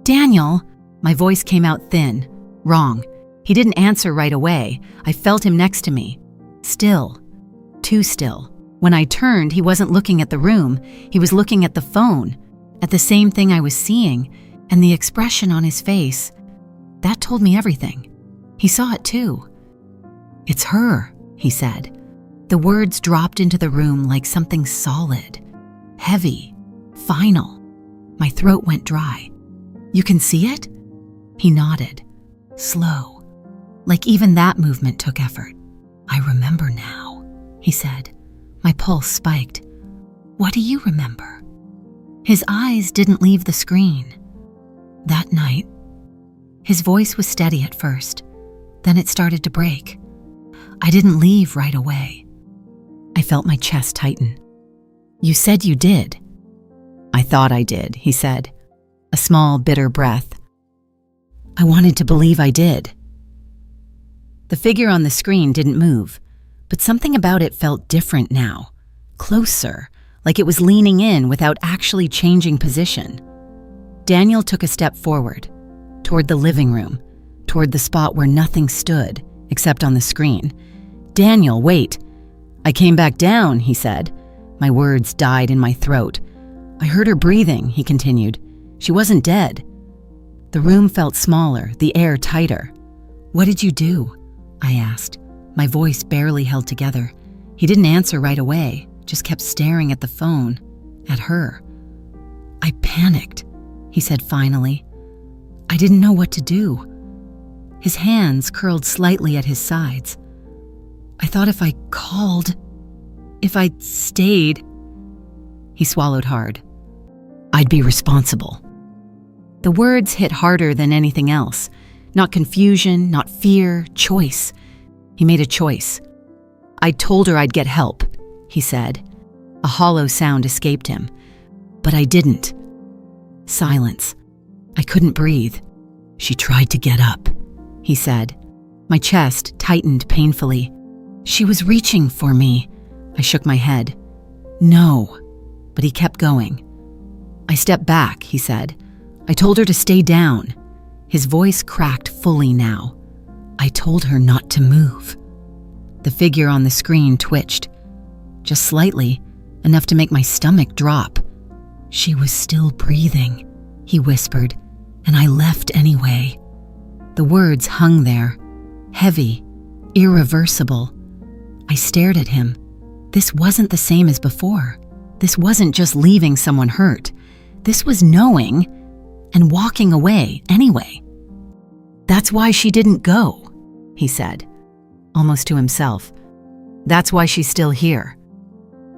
Speaker 1: "Daniel!" My voice came out thin, wrong. He didn't answer right away. I felt him next to me. Still. Too still. When I turned, he wasn't looking at the room. He was looking at the phone, at the same thing I was seeing, and the expression on his face. That told me everything. He saw it too. "It's her," he said. The words dropped into the room like something solid, heavy, final. My throat went dry. "You can see it?" He nodded, slow, like even that movement took effort. "I remember now," he said. My pulse spiked. "What do you remember?" His eyes didn't leave the screen. "That night." His voice was steady at first, then it started to break. "I didn't leave right away." I felt my chest tighten. "You said you did." "I thought I did," he said, a small, bitter breath. "I wanted to believe I did." The figure on the screen didn't move, but something about it felt different now, closer, like it was leaning in without actually changing position. Daniel took a step forward, toward the living room, toward the spot where nothing stood, except on the screen. "Daniel, wait." "I came back down," he said. My words died in my throat. "I heard her breathing," he continued. "She wasn't dead." The room felt smaller, the air tighter. "What did you do?" I asked. My voice barely held together. He didn't answer right away, just kept staring at the phone, at her. "I panicked," he said finally. "I didn't know what to do." His hands curled slightly at his sides. "I thought if I called, if I stayed," he swallowed hard, "I'd be responsible." The words hit harder than anything else. Not confusion, not fear, choice. He made a choice. "I told her I'd get help," he said. A hollow sound escaped him. "But I didn't." Silence. I couldn't breathe. "She tried to get up," he said. My chest tightened painfully. "She was reaching for me." I shook my head. "No." But he kept going. "I stepped back," he said. "I told her to stay down." His voice cracked fully now. "I told her not to move." The figure on the screen twitched. Just slightly, enough to make my stomach drop. "She was still breathing," he whispered, "and I left anyway." The words hung there, heavy, irreversible. I stared at him. This wasn't the same as before. This wasn't just leaving someone hurt. This was knowing and walking away anyway. "That's why she didn't go," he said, almost to himself. "That's why she's still here."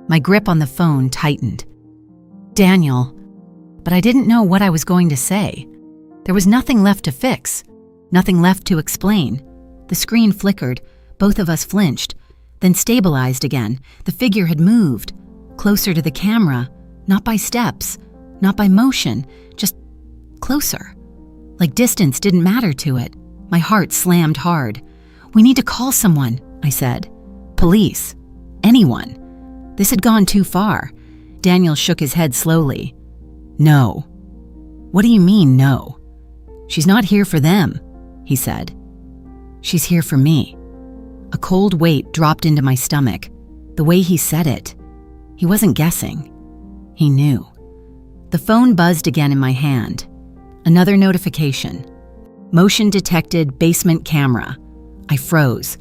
Speaker 1: My grip on the phone tightened. "Daniel," but I didn't know what I was going to say. There was nothing left to fix, nothing left to explain. The screen flickered, both of us flinched, then stabilized again. The figure had moved, closer to the camera, not by steps, not by motion, just closer. Like distance didn't matter to it. My heart slammed hard. "We need to call someone," I said. "Police. Anyone." This had gone too far. Daniel shook his head slowly. "No." "What do you mean, no?" "She's not here for them," he said. "She's here for me." A cold weight dropped into my stomach. The way he said it. He wasn't guessing. He knew. The phone buzzed again in my hand. Another notification. "Motion detected basement camera." I froze.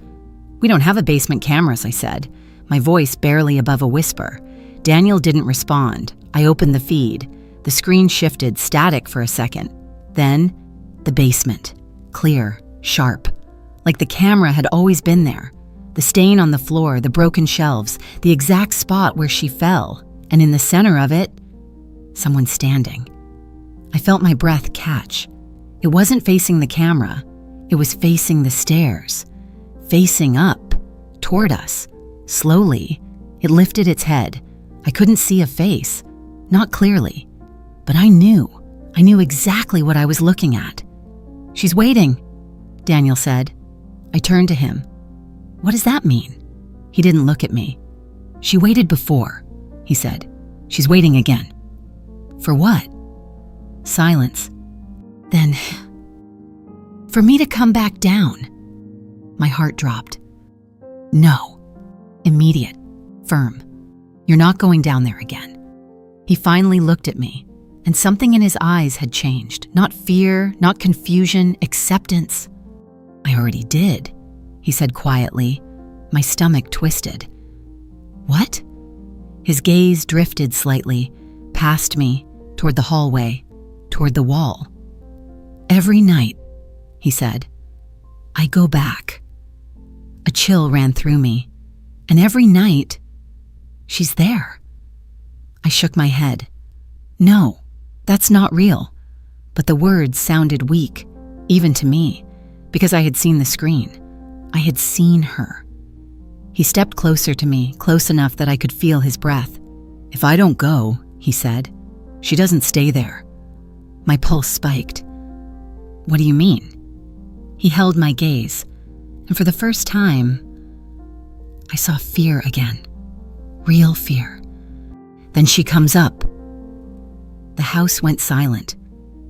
Speaker 1: "We don't have a basement cameras," I said, my voice barely above a whisper. Daniel didn't respond. I opened the feed. The screen shifted, static for a second. Then, the basement. Clear, sharp. Like the camera had always been there. The stain on the floor, the broken shelves, the exact spot where she fell. And in the center of it, someone standing. I felt my breath catch. It wasn't facing the camera. It was facing the stairs. Facing up, toward us. Slowly, it lifted its head. I couldn't see a face, not clearly, but I knew exactly what I was looking at. "She's waiting," Daniel said. I turned to him. "What does that mean?" He didn't look at me. "She waited before," he said. "She's waiting again." "For what?" Silence. "Then, for me to come back down." My heart dropped. "No." Immediate, firm. "You're not going down there again." He finally looked at me, and something in his eyes had changed. Not fear, not confusion, acceptance. "I already did," he said quietly. My stomach twisted. "What?" His gaze drifted slightly, past me, toward the hallway, toward the wall. "Every night," he said, "I go back." A chill ran through me, and every night, she's there. I shook my head. "No, that's not real." But the words sounded weak, even to me, because I had seen the screen. I had seen her. He stepped closer to me, close enough that I could feel his breath. "If I don't go," he said, "she doesn't stay there." My pulse spiked. "What do you mean?" He held my gaze, and for the first time, I saw fear again. Real fear. "Then she comes up." The house went silent,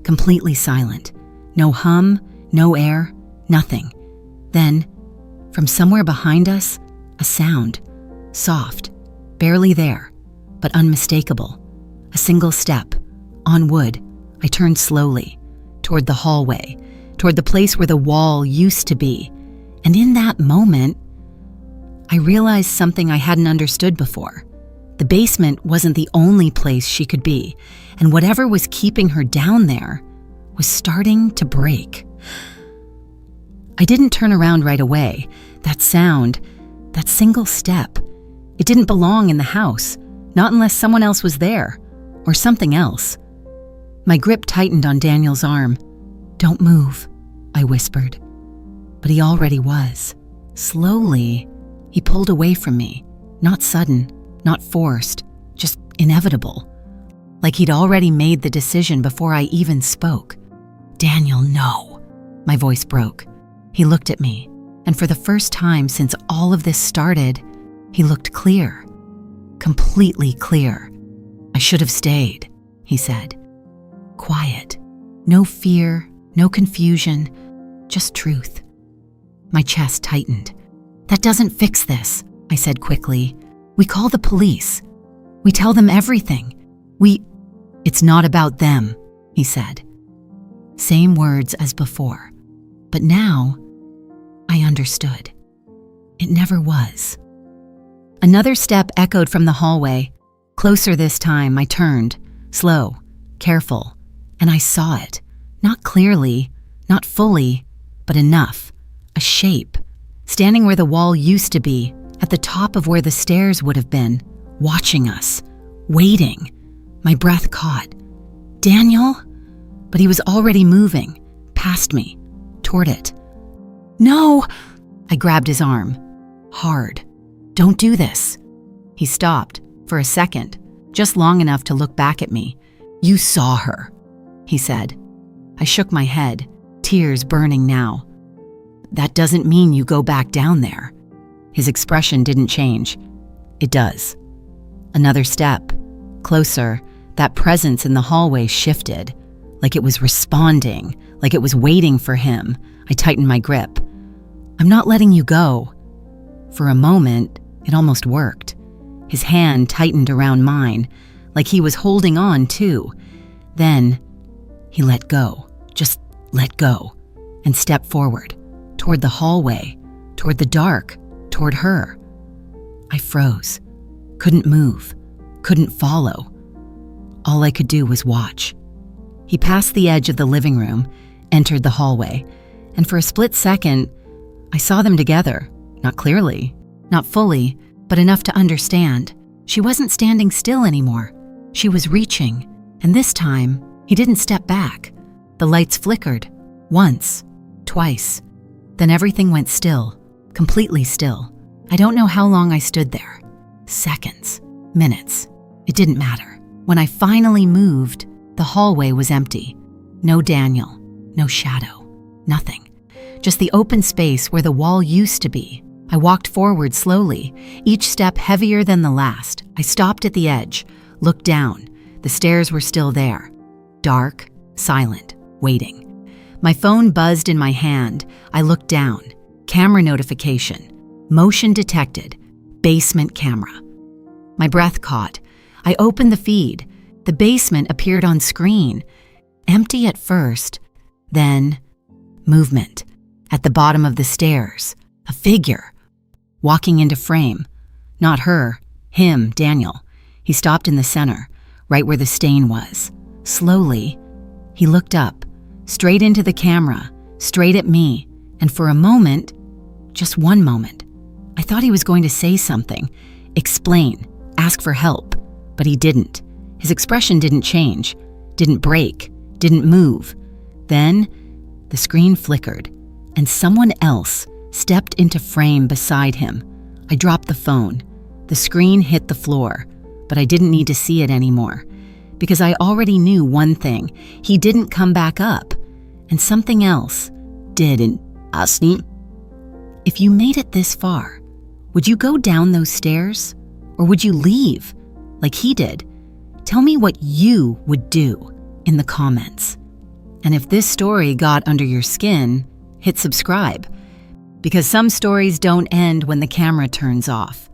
Speaker 1: completely silent. No hum, no air, nothing. Then, from somewhere behind us, a sound, soft, barely there, but unmistakable. A single step, on wood. I turned slowly, toward the hallway, toward the place where the wall used to be. And in that moment, I realized something I hadn't understood before. The basement wasn't the only place she could be, and whatever was keeping her down there was starting to break. I didn't turn around right away. That sound, that single step, it didn't belong in the house, not unless someone else was there, or something else. My grip tightened on Daniel's arm. "Don't move," I whispered. But he already was. Slowly, he pulled away from me, not sudden, not forced, just inevitable. Like he'd already made the decision before I even spoke. "Daniel, no." My voice broke. He looked at me, and for the first time since all of this started, he looked clear. Completely clear. "I should have stayed," he said. Quiet. No fear, no confusion, just truth. My chest tightened. "That doesn't fix this," I said quickly. "We call the police. We tell them everything. It's not about them," he said. Same words as before, but now I understood. It never was. Another step echoed from the hallway. Closer this time, I turned, slow, careful, and I saw it. Not clearly, not fully, but enough. A shape, standing where the wall used to be, at the top of where the stairs would have been, watching us, waiting. My breath caught. "Daniel?" But he was already moving, past me, toward it. "No!" I grabbed his arm. Hard. "Don't do this." He stopped, for a second, just long enough to look back at me. "You saw her," he said. I shook my head, tears burning now. "That doesn't mean you go back down there." His expression didn't change. "It does." Another step. Closer, that presence in the hallway shifted, like it was responding, like it was waiting for him. I tightened my grip. "I'm not letting you go." For a moment, it almost worked. His hand tightened around mine, like he was holding on too. Then, he let go, just let go, and stepped forward, toward the hallway, toward the dark, toward her. I froze, couldn't move, couldn't follow. All I could do was watch. He passed the edge of the living room, entered the hallway, and for a split second, I saw them together, not clearly, not fully, but enough to understand. She wasn't standing still anymore. She was reaching, and this time, he didn't step back. The lights flickered, once, twice. Then everything went still, completely still, I don't know how long I stood there. Seconds, minutes, it didn't matter. When I finally moved, the hallway was empty. No Daniel, no shadow, nothing. Just the open space where the wall used to be. I walked forward slowly, each step heavier than the last. I stopped at the edge, looked down. The stairs were still there. Dark, silent, waiting. My phone buzzed in my hand. I looked down. Camera notification. Motion detected. Basement camera. My breath caught. I opened the feed. The basement appeared on screen. Empty at first, then movement. At the bottom of the stairs, a figure. Walking into frame. Not her, him, Daniel. He stopped in the center, right where the stain was. Slowly, he looked up, straight into the camera, straight at me, and for a moment, just one moment, I thought he was going to say something, explain, ask for help, but he didn't. His expression didn't change, didn't break, didn't move. Then, the screen flickered, and someone else stepped into frame beside him. I dropped the phone. The screen hit the floor, but I didn't need to see it anymore, because I already knew one thing. He didn't come back up, and something else did. And Asni, if you made it this far, would you go down those stairs, or would you leave, like he did? Tell me what you would do in the comments. And if this story got under your skin, hit subscribe, because some stories don't end when the camera turns off.